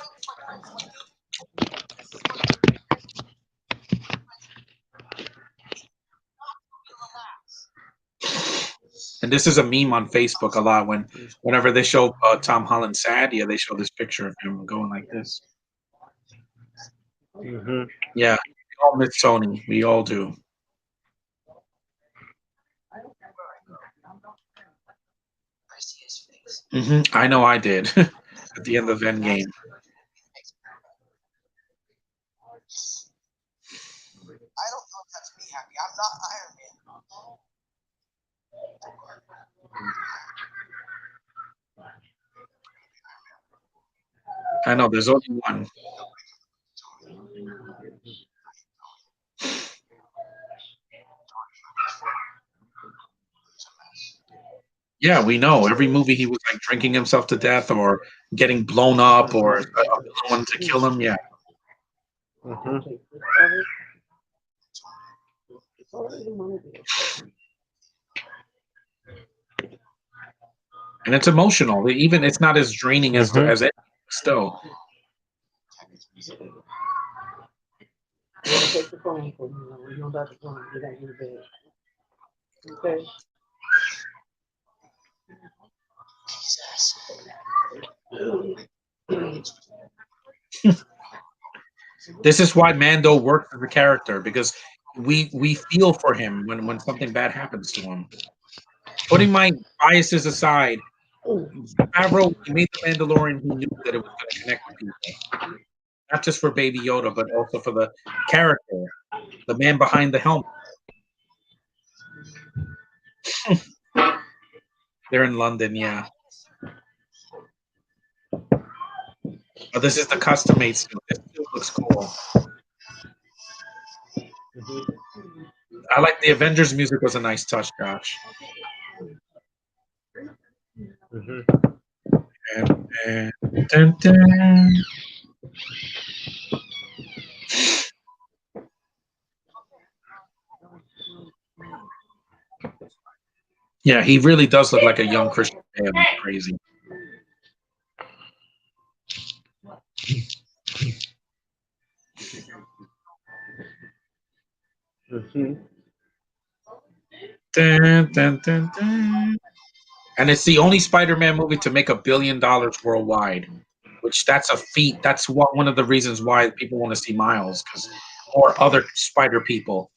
And this is a meme on Facebook a lot. Whenever they show Tom Holland sad, yeah, they show this picture of him going like this. Mm-hmm. Yeah, we all miss Sony. We all do. I know I did at the end of Endgame. I don't know if that's me happy. I'm not Iron Man. I know there's only one. Yeah, we know. Every movie he was like drinking himself to death or getting blown up or someone to kill him. Yeah. Mm-hmm. And it's emotional. Even it's not as draining as it still. Take the phone for me. You don't have to phone. Get out of your bed. Okay. This is why Mando works as a character because we feel for him when something bad happens to him. Putting my biases aside, Favreau made the Mandalorian. He knew that it was going to connect with people, not just for Baby Yoda, but also for the character, the man behind the helmet. They're in London, yeah. Oh, this is the custom-made suit. This suit looks cool. I like the Avengers music. Was a nice touch, Josh. And dun, dun. Yeah, he really does look like a young Christian Bale. Crazy. Dun, dun, dun, dun. And it's the only Spider-Man movie to make $1 billion worldwide, which that's a feat. That's one of the reasons why people want to see Miles, or other Spider people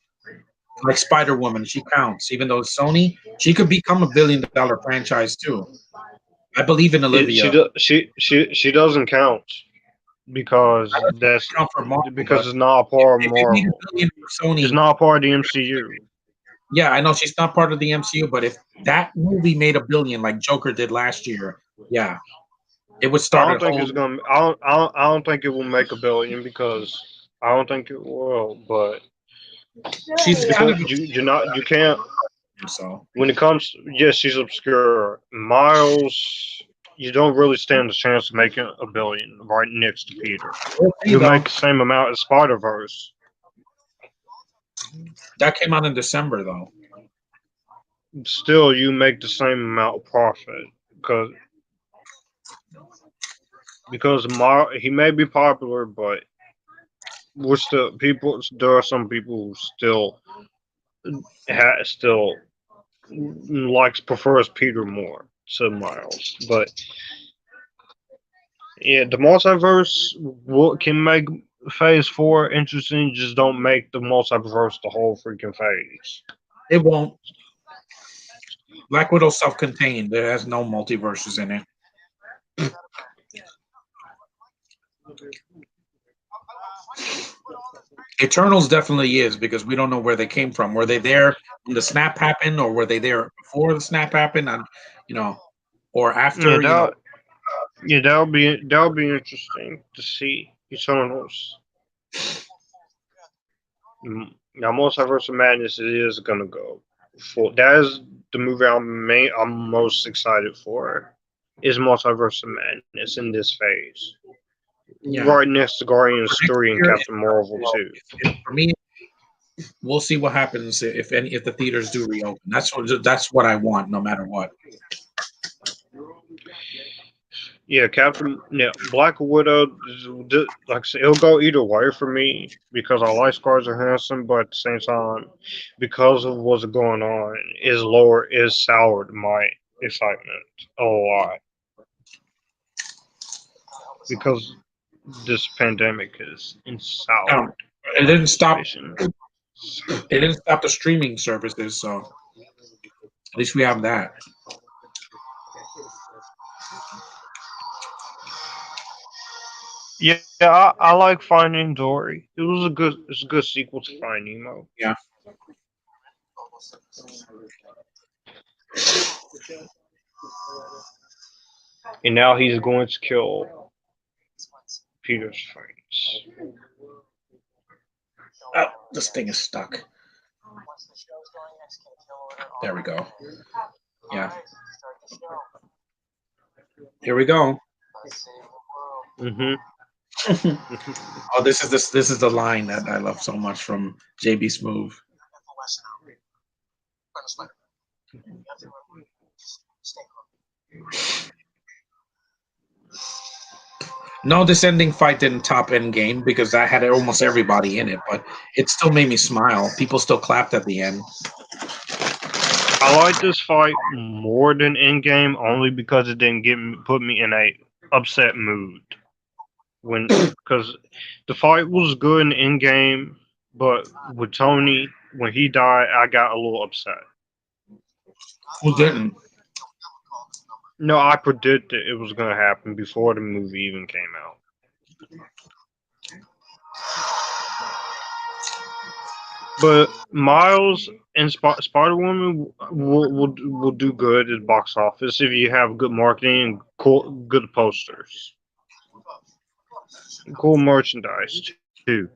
like Spider-Woman. She counts, even though it's Sony. She could become $1 billion franchise too. I believe in Olivia. She doesn't count because that's count for Marvel, because it's not a part of Marvel. Sony, it's not a part of the MCU. Yeah, I know she's not part of the MCU, but if that movie made $1 billion like Joker did last year, yeah, it would start. I don't think it's gonna. I don't think it will make $1 billion because I don't think it will. But she's kind of you can't. So when it comes, yes, she's obscure. Miles, you don't really stand a chance of making $1 billion right next to Peter. You make the same amount as Spider-Verse. That came out in December, though. Still, you make the same amount of profit because he may be popular, but we're still people. There are some people who still prefers Peter more to Miles, but yeah, the multiverse can make Phase 4 interesting. Just don't make the multiverse the whole freaking phase. It won't. Black Widow's self-contained. There has no multiverses in it. Eternals definitely is, because we don't know where they came from. Were they there when the snap happened, or were they there before the snap happened? And or after? Yeah, that'll be interesting to see Eternals. Now, Multiverse of Madness is gonna go for. That is the movie I'm most excited for. Is Multiverse of Madness in this phase? Yeah. Right next to Guardians 3 and Captain Marvel 2. For me, we'll see what happens if the theaters do reopen. That's what I want, no matter what. Yeah, Black Widow, like I said, it'll go either way for me because I like Scarlett Johansson, but at the same time, because of what's going on, is soured my excitement a lot because this pandemic is soured. It didn't stop. It didn't stop the streaming services, so at least we have that. Yeah, I like Finding Dory. It's a good sequel to Finding Nemo. Yeah. And now he's going to kill Peter's friends. Oh, this thing is stuck. There we go. Yeah. Here we go. Oh, this is the line that I love so much from JB Smoove. No, this ending fight didn't top Endgame because that had almost everybody in it, but it still made me smile. People still clapped at the end. I like this fight more than Endgame only because it didn't put me in a upset mood. Because the fight was good in Endgame, but with Tony, when he died, I got a little upset. Who didn't? No, I predicted it was going to happen before the movie even came out. But Miles and Spider-Woman will do good at box office if you have good marketing and good posters. Cool merchandise, too.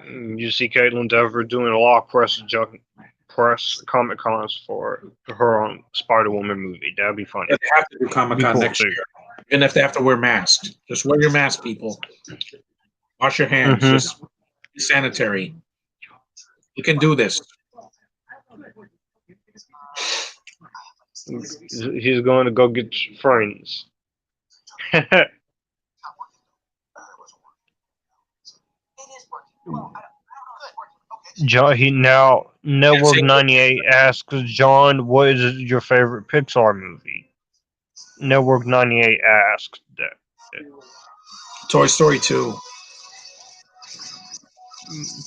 You see Caitlin Dever doing a lot of press Comic Cons for her own Spider-Woman movie. That'd be funny. They have to do Comic Con next year. Even if they have to wear masks. Just wear your mask, people. Wash your hands. Just be sanitary. You can do this. He's going to go get friends. John, Network 98 asks John, what is your favorite Pixar movie? Network 98 asks that. Toy Story 2.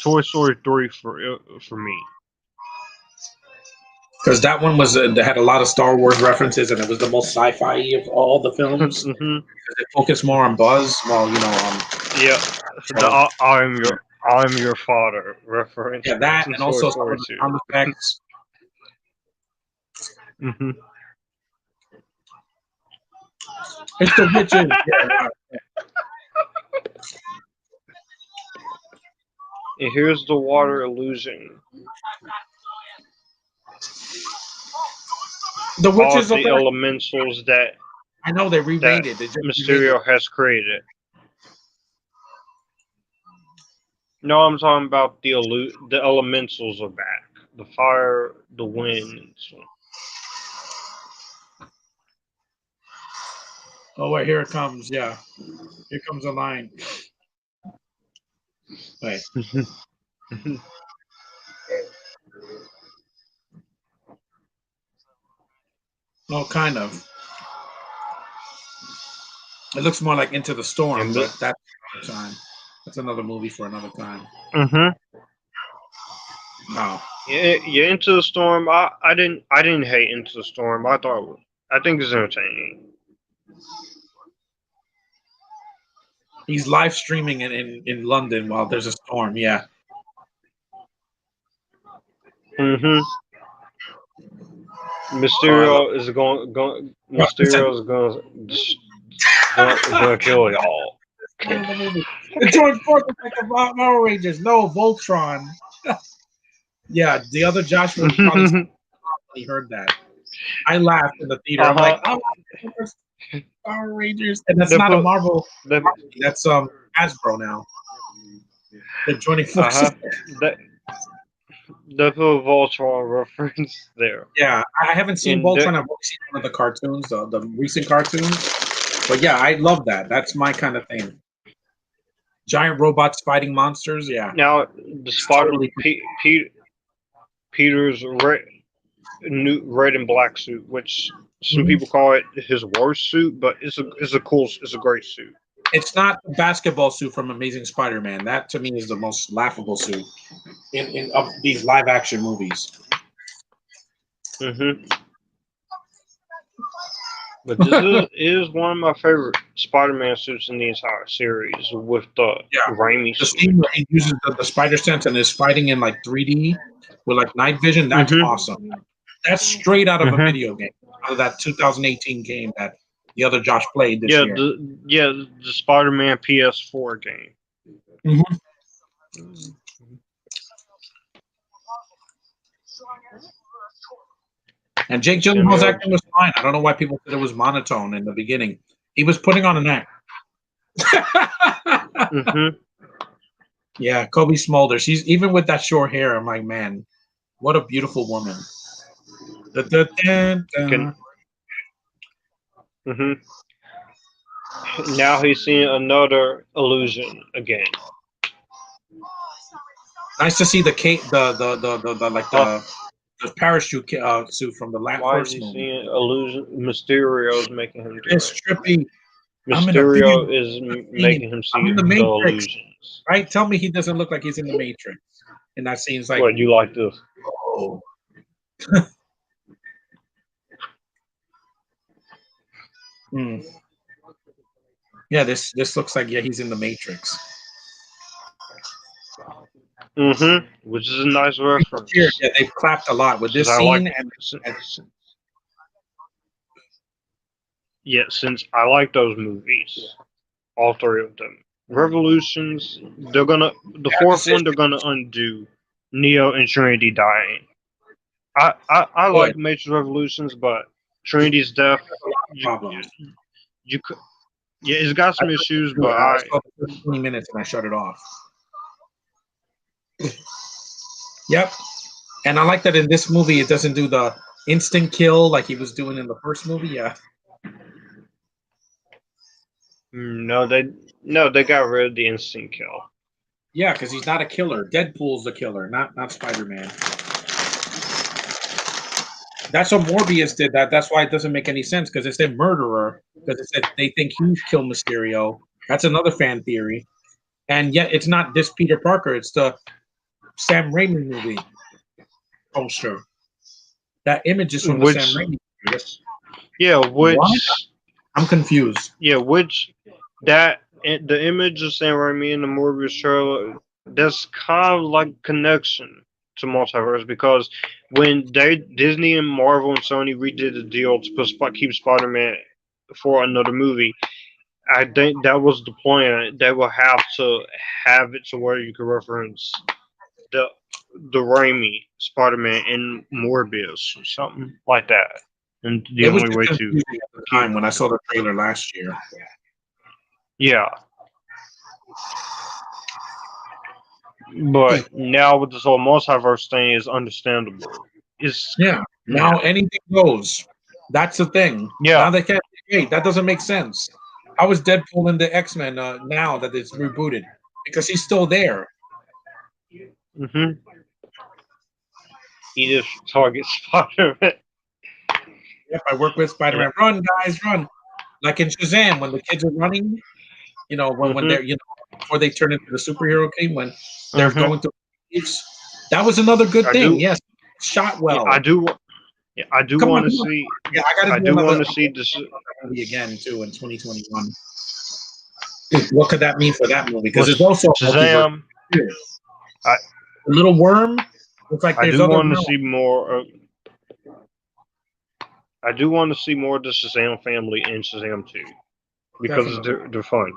Toy Story 3 for me. Because that one was that had a lot of Star Wars references, and it was the most sci-fi of all the films. Mm-hmm. It focused more on Buzz. Well, yeah, the I'm your father reference. Yeah, that and also some of the sound effects. Mm-hmm. It's the witches. Yeah. And here's the water illusion. The witches of the elementals that I know they remade it. They Mysterio has created. No, I'm talking about the elementals are back. The fire, the wind, and so. Oh wait, here it comes. Yeah, here comes a line. Wait. Well, kind of. It looks more like Into the Storm, but that's another time. That's another movie for another time. Mm-hmm. No. Yeah, Into the Storm. I didn't hate Into the Storm. I think it's entertaining. He's live streaming in London while there's a storm. Yeah. Mm-hmm. Mysterio is going. Mysterio is going to kill y'all. The George Fork is like the Power Rangers. No, Voltron. Yeah, the other Josh was probably when he heard that. I laughed in the theater. I'm like, oh, Power Rangers, and that's not a Marvel. That's Hasbro now. They're joining forces. The Voltron reference there. Yeah, I haven't seen Voltron. I've only seen one of the cartoons, the recent cartoons. But yeah, I love that. That's my kind of thing. Giant robots fighting monsters. Yeah. Now, despite Peter's red and black suit, which some people call it his worst suit, but it's a great suit. It's not the basketball suit from Amazing Spider-Man. That to me is the most laughable suit in of these live action movies. Mm-hmm. But this is one of my favorite Spider-Man suits in the entire series, with the Raimi suit. Scene where he uses the spider sense and is fighting in like 3D with like night vision. That's awesome. That's straight out of a video game, out of that 2018 game that the other Josh played this year. The Spider-Man PS4 game. Mm-hmm. And Jake Gyllenhaal's acting was fine. I don't know why people said it was monotone in the beginning. He was putting on an act. Yeah, Cobie Smulders. She's even with that short hair. I'm like, man, what a beautiful woman. Now he's seeing another illusion again. Nice to see the parachute suit from the last Why first is he movie. seeing illusion? Mysterio's making him do it's trippy. Mysterio is making him see the illusions. Right? Tell me he doesn't look like he's in the Matrix. And that seems like what you like this. Oh. Yeah, this looks like he's in the Matrix. Which is a nice reference. Yeah, they've clapped a lot with this scene since I like those movies, all three of them. Revolutions, the fourth one they're gonna undo Neo and Trinity dying. I like Matrix Revolutions, but Trinity's death, you could. Yeah, it's got some issues, but I saw the first 20 minutes and I shut it off. Yep. And I like that in this movie it doesn't do the instant kill like he was doing in the first movie. Yeah. No, they got rid of the instant kill. Yeah, because he's not a killer. Deadpool's the killer, not Spider-Man. That's what Morbius did. That's why it doesn't make any sense, because it said murderer, because it said they think he's killed Mysterio. That's another fan theory. And yet it's not this Peter Parker. It's the Sam Raimi movie poster. That image is from the Sam Raimi movie. Yeah, which... What? I'm confused. Yeah, the image of Sam Raimi in the Morbius trailer, that's kind of like connection to multiverse, because when Disney and Marvel and Sony redid the deal to keep Spider-Man for another movie, I think that was the plan. They will have to have it to where you can reference the Raimi Spider-Man in Morbius or something like that. And the only way to at the time when I saw the trailer last year. Yeah. But now with this whole multiverse thing is understandable. Now anything goes. That's the thing. Yeah. Now they can't. Wait, that doesn't make sense. How is Deadpool in the X-Men now that it's rebooted? Because he's still there. Mm-hmm. He just targets Spider-Man. Yep, I work with Spider-Man. Yeah. Run, guys, run! Like in Shazam, when the kids are running, when they're before they turn into the superhero team, when they're going to that was another good thing. Yes, shot well. Yeah, I do. Yeah, I do want to see. Yeah, I do want to see this movie again too in 2021. What could that mean for that movie? Because it's also Shazam. The little worm. Looks like I do want to see more. I do want to see more of the Shazam family in Shazam 2 because they're fun.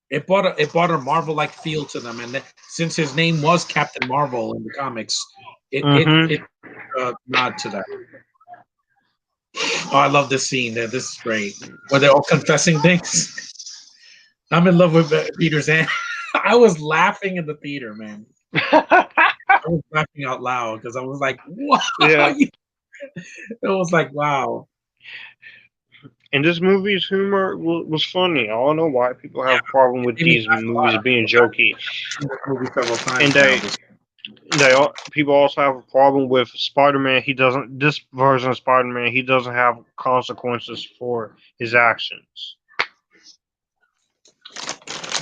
It brought a Marvel-like feel to them, and since his name was Captain Marvel in the comics, it nod to that. Oh, I love this scene. This is great. Where they're all confessing things. I'm in love with Peter's aunt. I was laughing in the theater, man. I was laughing out loud because I was like, "Wow!" Yeah. It was like, "Wow." And this movie's humor was funny. I don't know why people have a problem with these movies being jokey. And people also have a problem with Spider-Man. This version of Spider-Man, he doesn't have consequences for his actions.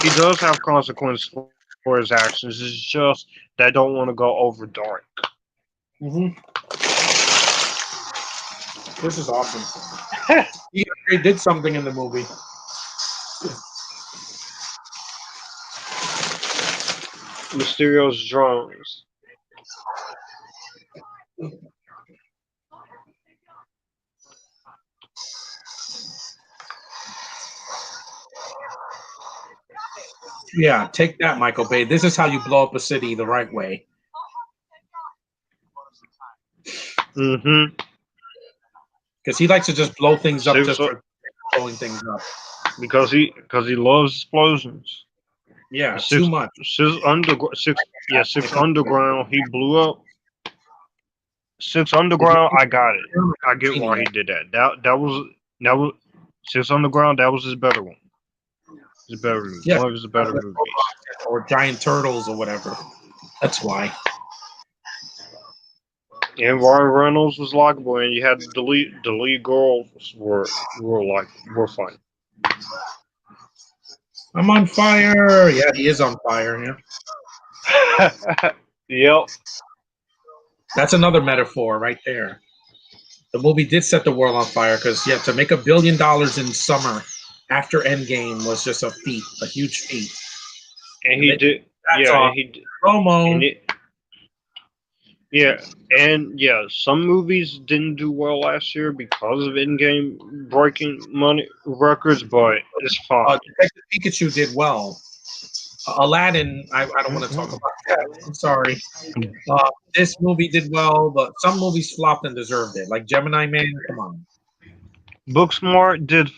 He does have consequences for his actions. It's just they don't want to go over dark. This is awesome. He did something in the movie. Mysterio's drones. Yeah, take that, Michael Bay. This is how you blow up a city the right way. Mm-hmm. Because he likes to just blow things up for blowing things up. Because he loves explosions. Yeah, too much. Six Underground, he blew up. Six Underground, I got it. I get why he did that. That was Six Underground. That was his better one. His better movie. Yeah. One of his better movies. Or Giant Turtles or whatever. That's why. And Ryan Reynolds was likable, and you had the lead girls were fun. I'm on fire. Yeah, he is on fire. Yeah. Yep. That's another metaphor right there. The movie did set the world on fire because to make $1 billion in summer after Endgame was just a feat, a huge feat. And he did. Yeah, and he did. Promo. Some movies didn't do well last year because of Endgame breaking money records, but it's fine. Detective Pikachu did well. Aladdin, I don't want to talk about that. I'm sorry. This movie did well, but some movies flopped and deserved it. Like Gemini Man, come on. Booksmart did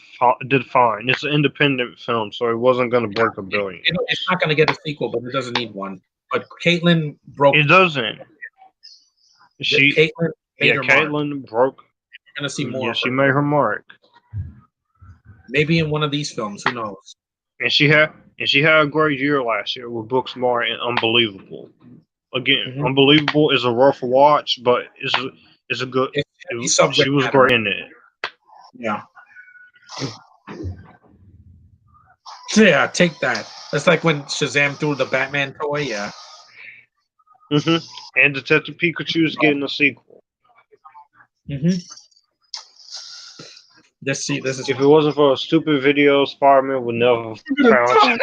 fine. It's an independent film, so it wasn't going to break $1 billion. It's not going to get a sequel, but it doesn't need one. But Caitlin broke. It doesn't. Caitlin broke. We're going to see more. Yeah, she made her mark. Maybe in one of these films. Who knows? And she had And she had a great year last year with Booksmart and Unbelievable. Again, Unbelievable is a rough watch, but it's a good. She was great in it. Yeah. Yeah, take that. That's like when Shazam threw the Batman toy. Yeah. And Detective Pikachu is getting a sequel. This is. If it wasn't for a stupid video, Spider-Man would never found.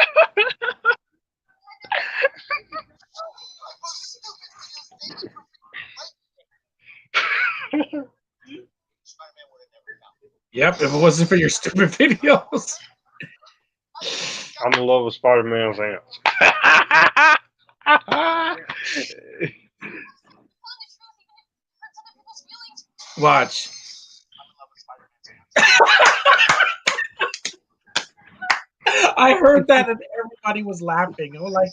Yep, if it wasn't for your stupid videos. I'm in love with Spider-Man's ants. Watch. I heard that and everybody was laughing. I was like,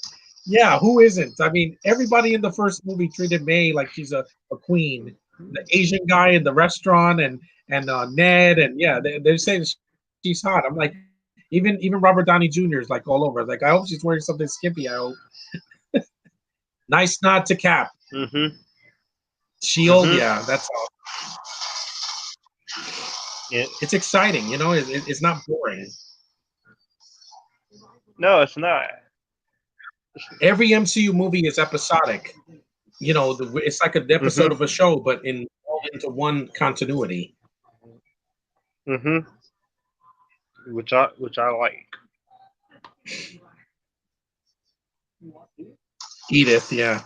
yeah, who isn't? I mean, everybody in the first movie treated May like she's a queen. The Asian guy in the restaurant and Ned, and yeah, they say she's hot. I'm like, even Robert Downey Jr. is like all over. Like, I hope she's wearing something skimpy. I hope. Nice nod to Cap. Shield, yeah, that's all. It's exciting, you know. It's not boring. No, it's not. Every MCU movie is episodic. You know, it's like an episode of a show, but into one continuity. Which I like. Edith, yeah.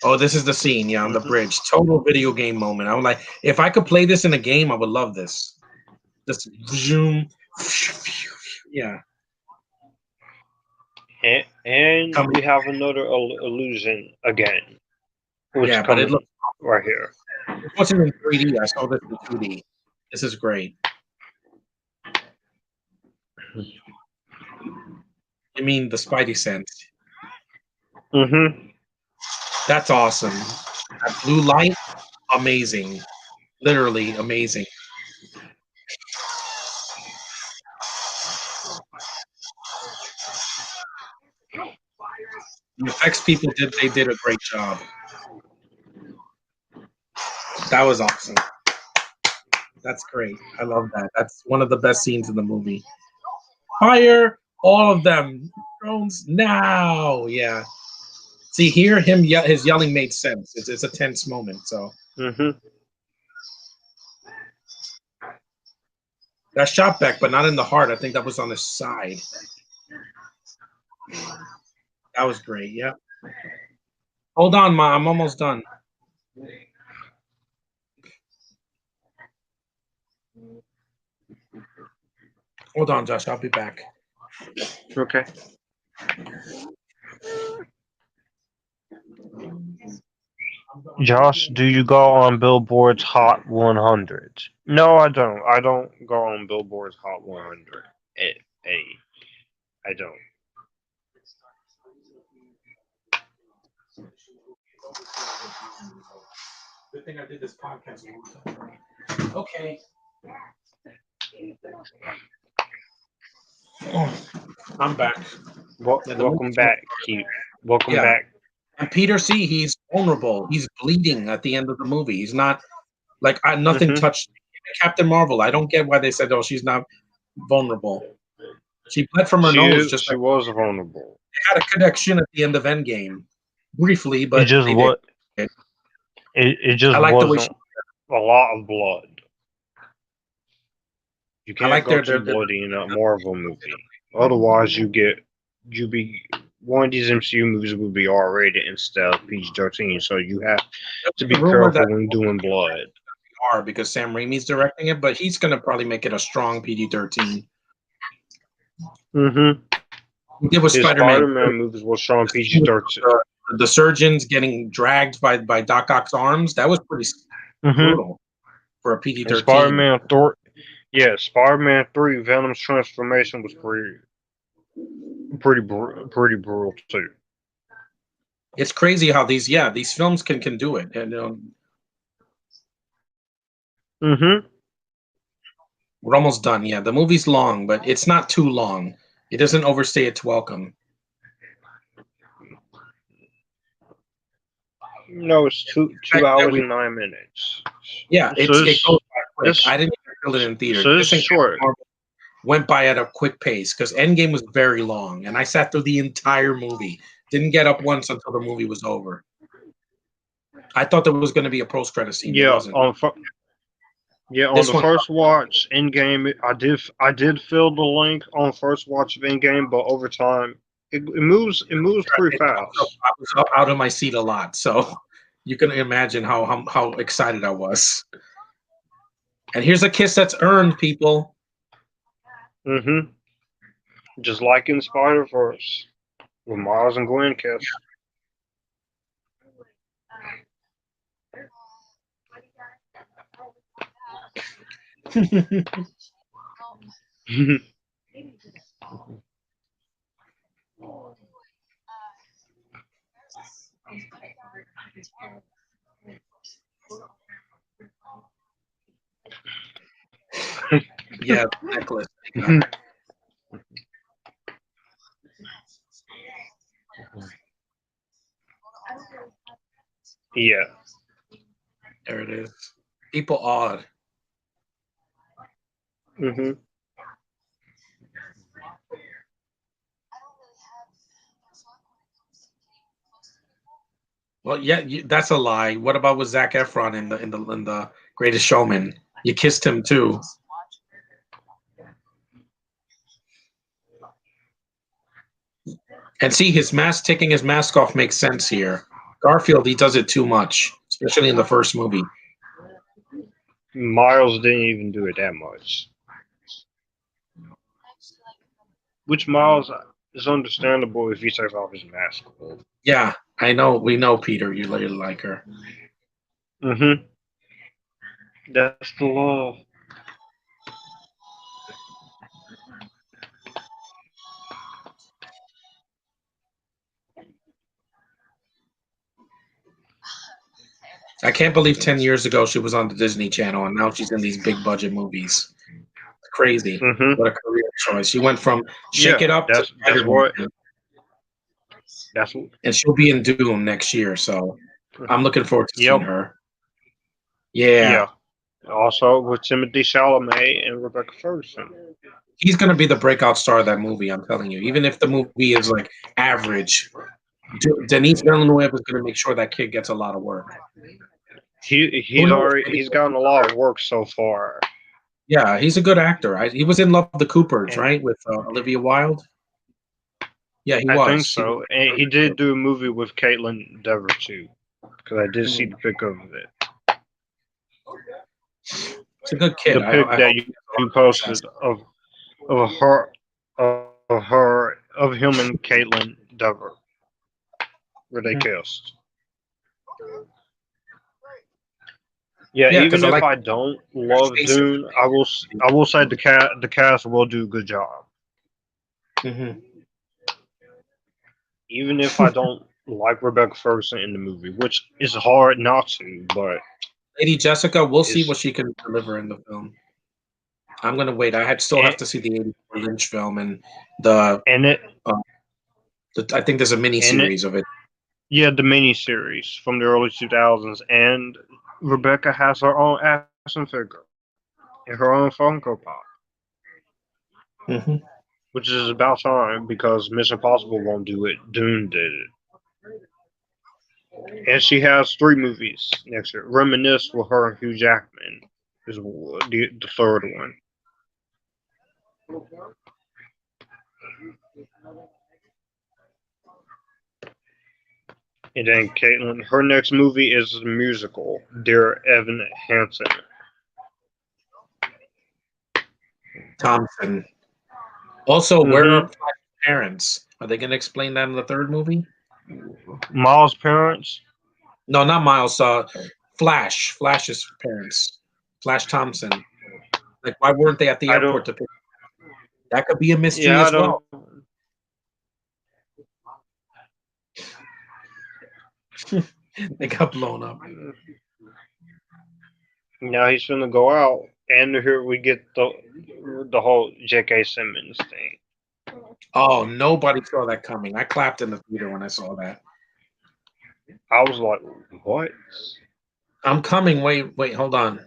Oh, this is the scene, yeah, on the bridge. Total video game moment. I was like, if I could play this in a game, I would love this. Just zoom, yeah. And we have another illusion again. Which yeah, but it looks right here. It wasn't in 3D. I saw this in 2D. This is great. I mean, the Spidey sense. That's awesome. That blue light, amazing. Literally amazing. The effects people did a great job. That was awesome. That's great. I love that. That's one of the best scenes in the movie. Fire all of them. Drones now. Yeah. See here, his yelling made sense. It's a tense moment. So. That shot back, but not in the heart. I think that was on the side. That was great. Yeah. Hold on, Ma. I'm almost done. Hold on, Josh. I'll be back. Okay. Josh, do you go on Billboard's Hot 100? No, I don't. I don't go on Billboard's Hot 100. I don't. Good thing I did this podcast. Okay. I'm back. Welcome back, Keith. Welcome back. And Peter C, he's vulnerable. He's bleeding at the end of the movie. He's not like nothing touched Captain Marvel. I don't get why they said, "Oh, she's not vulnerable." She bled from her nose. She was vulnerable. They had a connection at the end of Endgame, briefly, but it just wasn't a lot of blood. You can't go too bloody in a Marvel movie. Otherwise, one of these MCU movies would be R-rated instead of PG-13. So you have to be careful when doing blood. Because Sam Raimi's directing it, but he's going to probably make it a strong PG-13. He did with Spider-Man movies were strong PG-13. The surgeons getting dragged by Doc Ock's arms, that was pretty brutal for a PG-13. Spider-Man 3, Venom's transformation was pretty brutal too. It's crazy how these films can do it. And we're almost done. Yeah, the movie's long, but it's not too long. It doesn't overstay its welcome. No, it's two hours and 9 minutes. Yeah, it goes by quick. I didn't even feel it in theater. So it's short. Went by at a quick pace because Endgame was very long, and I sat through the entire movie. Didn't get up once until the movie was over. I thought there was going to be a post-credit scene. Yeah, on the first watch, Endgame, I did feel the length on first watch of Endgame, but over time, it moves pretty fast. I was out of my seat a lot, so you can imagine how excited I was. And here's a kiss that's earned, people. Mm-hmm. Just like in Spider-Verse, with Miles and Gwen kiss. Yeah, necklace. Yeah. There it is. People awed. Mm-hmm. Well, yeah, that's a lie. What about with Zac Efron in the Greatest Showman? You kissed him too. And see, taking his mask off makes sense here. Garfield, he does it too much, especially in the first movie. Miles didn't even do it that much. Which Miles is understandable if he takes off his mask. Yeah, I know. We know, Peter. You like her. Mm-hmm. That's the law. I can't believe 10 years ago she was on the Disney Channel, and now she's in these big budget movies. It's crazy. Mm-hmm. What a career choice. She went from Shake It Up to and she'll be in Dune next year, so I'm looking forward to seeing her. Yeah. Also with Timothée Chalamet and Rebecca Ferguson. He's going to be the breakout star of that movie, I'm telling you. Even if the movie is like average, Denis Villeneuve is going to make sure that kid gets a lot of work. He's gotten a lot of work so far. Yeah, he's a good actor. He was in Love of the Coopers, right, with Olivia Wilde. Yeah, he was. I think so. And he did do a movie with Caitlin Dever too, because I did see the pic of it. It's a good kid. The pic that you posted of him and Caitlin Dever, where they kissed. Yeah, even if I don't love Dune, I will say the cast will do a good job. Mm-hmm. Even if I don't like Rebecca Ferguson in the movie, which is hard not to, but Lady Jessica, we'll see what she can deliver in the film. I'm gonna wait. I still have to see the 84 Lynch film and I think there's a mini series of it. Yeah, the mini series from the early 2000s, and Rebecca has her own action figure and her own Funko Pop. Mm-hmm. Which is about time because Mission Impossible won't do it. Dune did it. And she has 3 movies next year. Reminisce with her and Hugh Jackman is the third one. And then Caitlin, her next movie is a musical, Dear Evan Hansen. Thompson. Also, where are Flash's parents? Are they going to explain that in the third movie? Miles' parents? No, not Miles. Flash. Flash's parents. Flash Thompson. Like, why weren't they at the airport to pick? That could be a mystery as well. They got blown up. Now he's gonna go out, and here we get the whole J.K. Simmons thing. Oh, nobody saw that coming. I clapped in the theater when I saw that. I was like, what? I'm coming. Wait, hold on.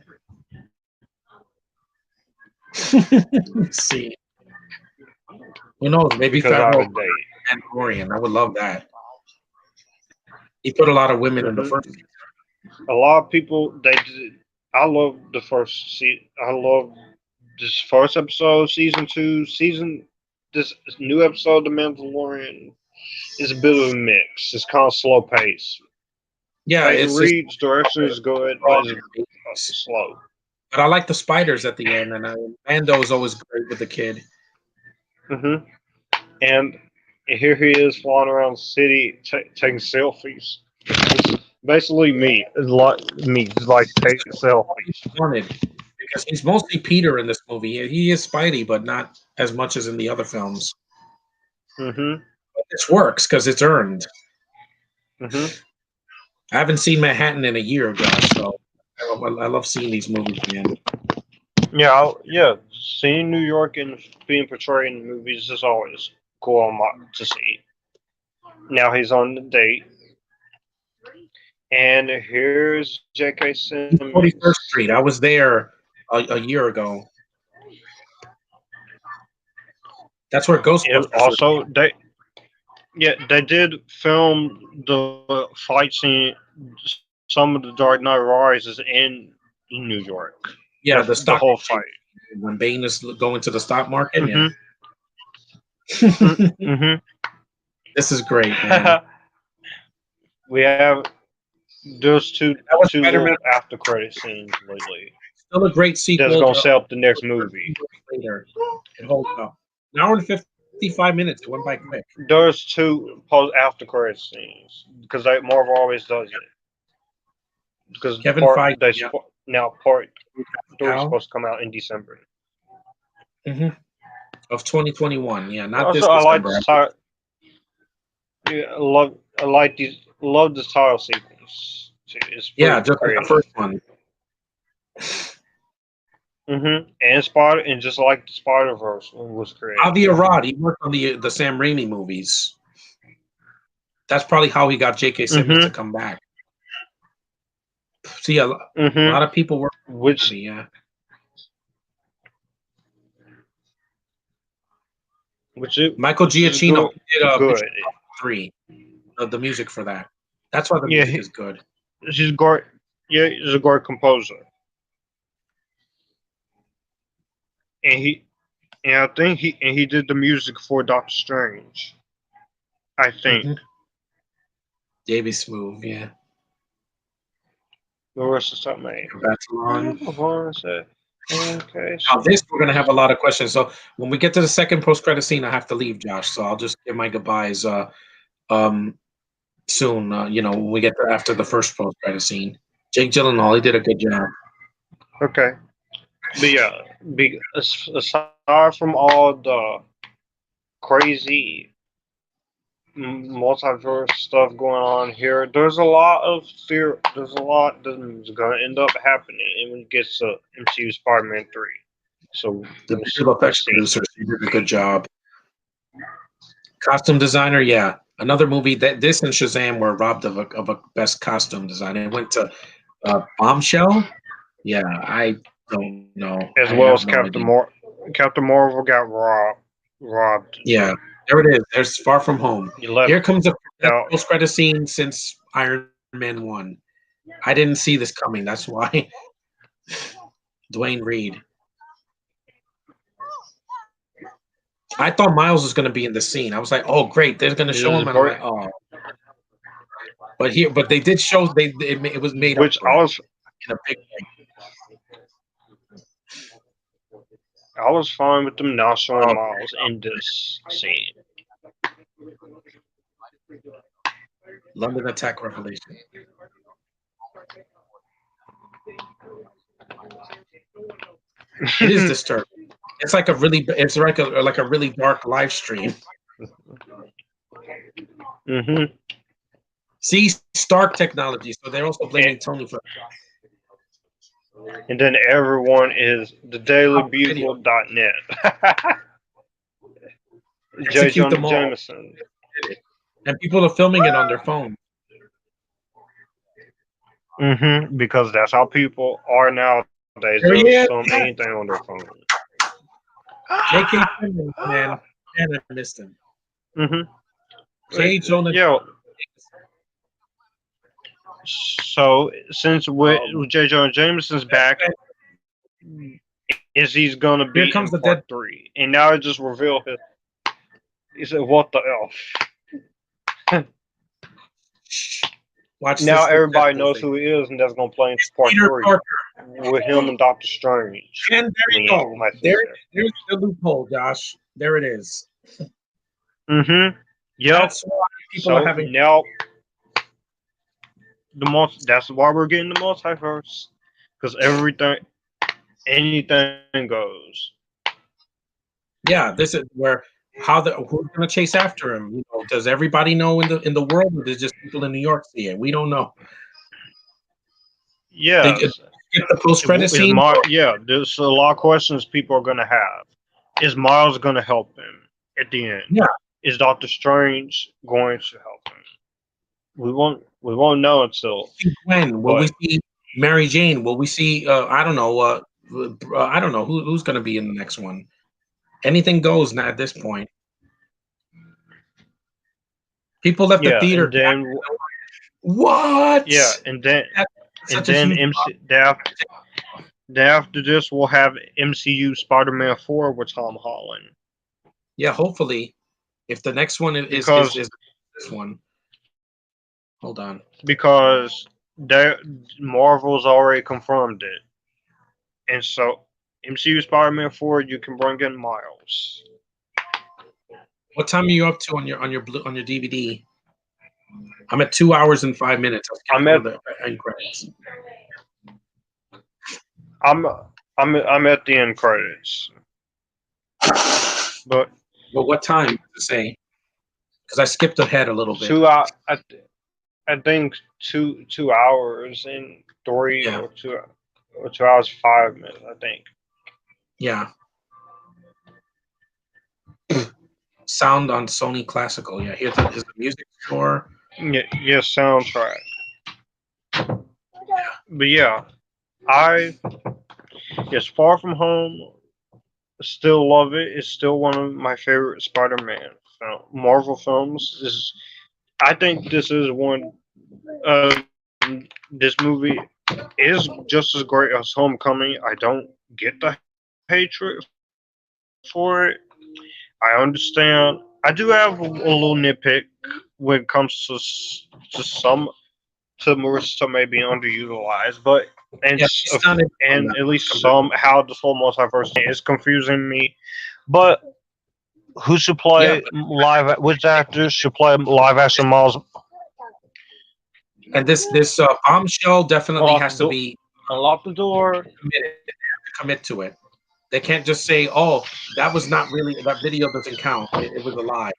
Let's see. Who knows? Maybe Because I have Favreau a date. Angourie. I would love that. He put a lot of women in the first season. A lot of people, they did. I love the first season. I love this first episode, season 2, this new episode, The Mandalorian, is a bit of a mix. It's kind of slow pace. Yeah, Like, it's Reed's direction is good, but it's slow. But I like the spiders at the end, and Mando is always great with the kid. Mm-hmm. And here he is flying around the city taking selfies. It's basically me. It's like taking selfies. Wanted because he's mostly Peter in this movie. He is Spidey, but not as much as in the other films. Mm-hmm. But this works because it's earned. Mm-hmm. I haven't seen Manhattan in a year, Josh, so I love seeing these movies again. Yeah. Seeing New York and being portrayed in movies is always cool to see. Now he's on the date. And here's J.K. Simmons. 41st Street. I was there a year ago. That's where Ghostbusters. Also, they did film the fight scene. Some of the Dark Knight Rises in New York. Yeah, the whole fight. When Bane is going to the stock market. Mm-hmm. Yeah. Mm-hmm. This is great, man. We have those two little after credit scenes lately. Still a great sequel. That's gonna set up the next movie. Later, it holds up. An hour and 55 minutes. It went by quick. There's 2 post after credit scenes because Marvel always does it. Because Kevin Feige, now part 3 is Pascal? supposed to come out in December. Mm-hmm. Of 2021. Yeah, not this Also, I like December. I love this title sequence. It's just like the first one. Mm-hmm. And just like the Spider-Verse was created. Avi Arad, he worked on the Sam Raimi movies. That's probably how he got J.K. Simmons to come back. See, a lot of people work. Which Michael Giacchino did good. 3 the music for that. That's why the music is good. He's great. Yeah, he's a great composer. And I think he did the music for Doctor Strange. I think. Davey Smoove, yeah. The rest of Tomei. Batalon. Okay. Now this, we're gonna have a lot of questions. So when we get to the second post-credit scene, I have to leave, Josh. So I'll just give my goodbyes soon. When we get to after the first post-credit scene. Jake Gyllenhaal, he did a good job. Okay. But aside from all the crazy multiverse stuff going on here, there's a lot of fear. There's a lot that's going to end up happening when it gets to MCU Spider-Man 3. So the visual effects producers did a good job. Costume designer, yeah. Another movie that this and Shazam were robbed of a best costume design. It went to Bombshell. Yeah, I don't know. As well as Captain Marvel. Captain Marvel got robbed. Yeah, there it is. There's Far From Home. Here comes the post-credit scene since Iron Man 1. I didn't see this coming. That's why. Dwayne Reed. I thought Miles was going to be in the scene. I was like, "Oh, great! They're going to show him." And I'm like, "Oh." But they did show. It was made which up I was in a big way. I was fine with them not showing Miles in this scene. London Attack Revelation. It is disturbing. It's like a really dark live stream. Mm-hmm. See, Stark technology. So they're also blaming Tony for. And then everyone is thedailybugle.net. J. execute them Jonah all. Jameson. And people are filming it on their phone. Because that's how people are nowadays. There he They'll is. film anything on their phone. J.K. Simmons, man. And I missed him. J. Jonah. Yeah. So since J. Jonah Jameson's back, is he's gonna be Here comes in the part dead. 3? And now it just revealed his. He said, "What the F?" Watch Now this everybody Deadpool knows thing. who he is, and that's gonna play in part Peter 3 Parker. with him and Doctor Strange. And there you go. There's the loophole, Josh. There it is. Yep. That's why people are having. Now that's why we're getting the multiverse, because anything goes. Yeah, this is where who's gonna chase after him? You know, does everybody know in the world, or does just people in New York see it? We don't know. Yeah. Get the post credit scene. There's a lot of questions people are gonna have. Is Miles gonna help him at the end? Yeah. Is Doctor Strange going to help him? We won't know until When will we see Mary Jane? Will we see? I don't know. I don't know who's going to be in the next one. Anything goes now at this point. People left the theater. And then, what? Yeah, and then after this, we'll have MCU Spider-Man 4 with Tom Holland. Yeah, hopefully, if the next one is this one. Hold on. Because Marvel's already confirmed it. And so, MCU Spider-Man 4, you can bring in Miles. What time are you up to on your DVD? I'm at 2 hours and 5 minutes. I'm at the end credits. I'm at the end credits. But what time to say? Because I skipped ahead a little bit. 2 hours. I think 2 hours and 3 or 2 hours 5 minutes. I think. Yeah. Sound on Sony Classical. Yeah, here's the music score. Yeah, soundtrack. But yeah, Far From Home. Still love it. It's still one of my favorite Spider-Man Marvel films. I think this is one. This movie is just as great as Homecoming. I don't get the hatred for it. I understand. I do have a little nitpick when it comes to Marisa Tomei being underutilized, but at least how the full multiverse is confusing me. But who should play which actors should play live action Miles? And this bombshell definitely has to be unlock the door. Committed. They have to commit to it. They can't just say, "Oh, that was not really that video doesn't count. It was a lie."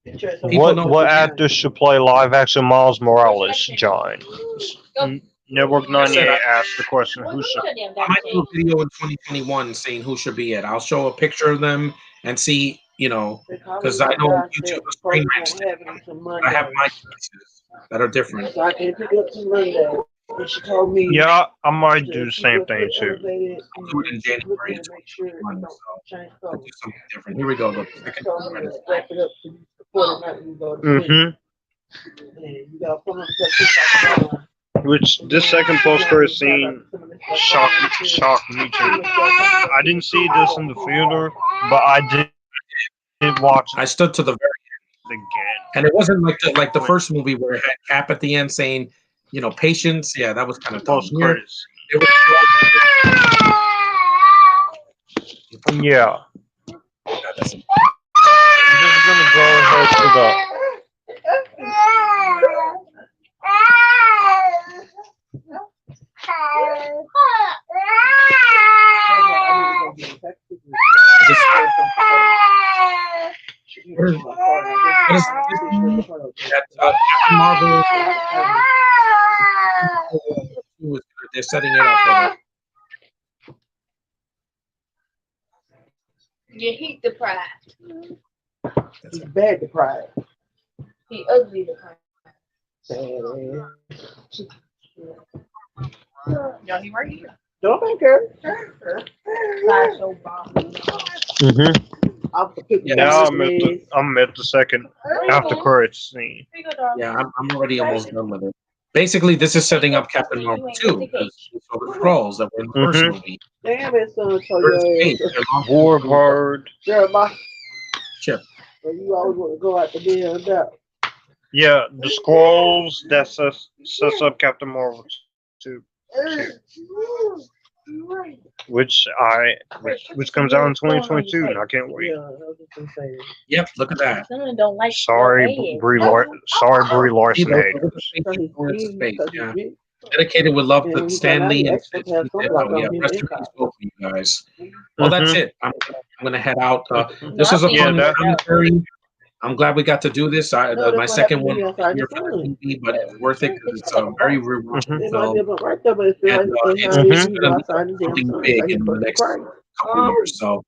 What actors should play live action Miles Morales, John? Network 98 asked the question. Who should? I might do a video in 2021 saying who should be it. I'll show a picture of them and see, because I know YouTube is Screen Rant. I have my choices that are different. So I can pick up some Monday. And she told me. Yeah, I might do the same thing too. I'll do it in January 2021. So I'll do something different. Here we go. Look, Which this second post-credit scene shocked me too. I didn't see this in the theater, but I did watch it. I stood to the very end again, and it wasn't like the first movie where it had Cap at the end saying, patience. Yeah, that was kind of post-credits. Yeah. I'm just gonna go ahead to the. Marvel. They're setting it up. You're heat deprived. He's bad deprived. He ugly deprived. Yo, he right here. Don't make her. Side show bomb. I'll pick Now I'm at the second after credits scene. Yeah, I'm already almost done with it. Basically, this is setting up Captain Marvel 2 because we saw the trolls that were in the first movie. Damn it, son. So Warbird. Jeremiah. Sure. So you always want to go out the build up. Yeah, the scrolls that sets up Captain Marvel 2. Which comes out in 2022, and I can't wait. Yep, look at that. Someone don't like Sorry, Brie Larson. Yeah. Dedicated with love to Stanley and yeah, rest in peace, both of you guys. Well, that's it. I'm gonna head out. This was a fun commentary. I'm glad we got to do this. My second one here for the TV, but it's worth it because it's a very rewatchable film. And it's going to be something big in the next couple of years. So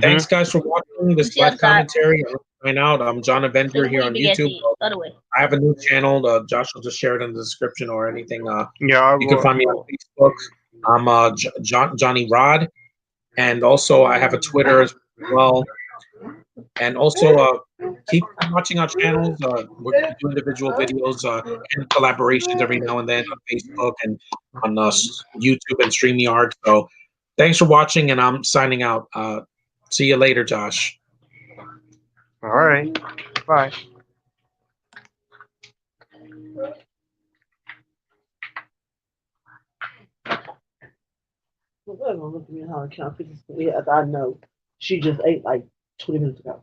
thanks, guys, for watching this live commentary. I'm John Avenger here on YouTube. I have a new channel. Josh will just share it in the description or anything. You can find me on Facebook. I'm Johnny Rod. And also, I have a Twitter as well. And also, keep watching our channels. We're going to do individual videos and collaborations every now and then on Facebook and on YouTube and StreamYard. So thanks for watching, and I'm signing out. See you later, Josh. All right. Bye. Look at me how I count. I know she just ate like 20 minutes ago.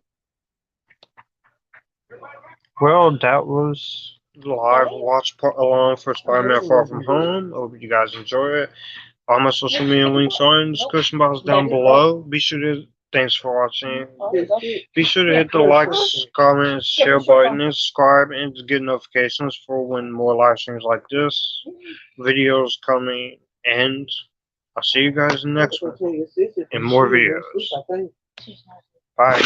Well, that was the live watch along for Spider-Man Far From Home. I hope you guys enjoy it. All my social media links are in the description box down below. Be sure to thanks for watching. Be sure to hit the likes, comments, share button, and subscribe, and to get notifications for when more live streams like this, videos coming, and I'll see you guys in the next one in more videos. Bye.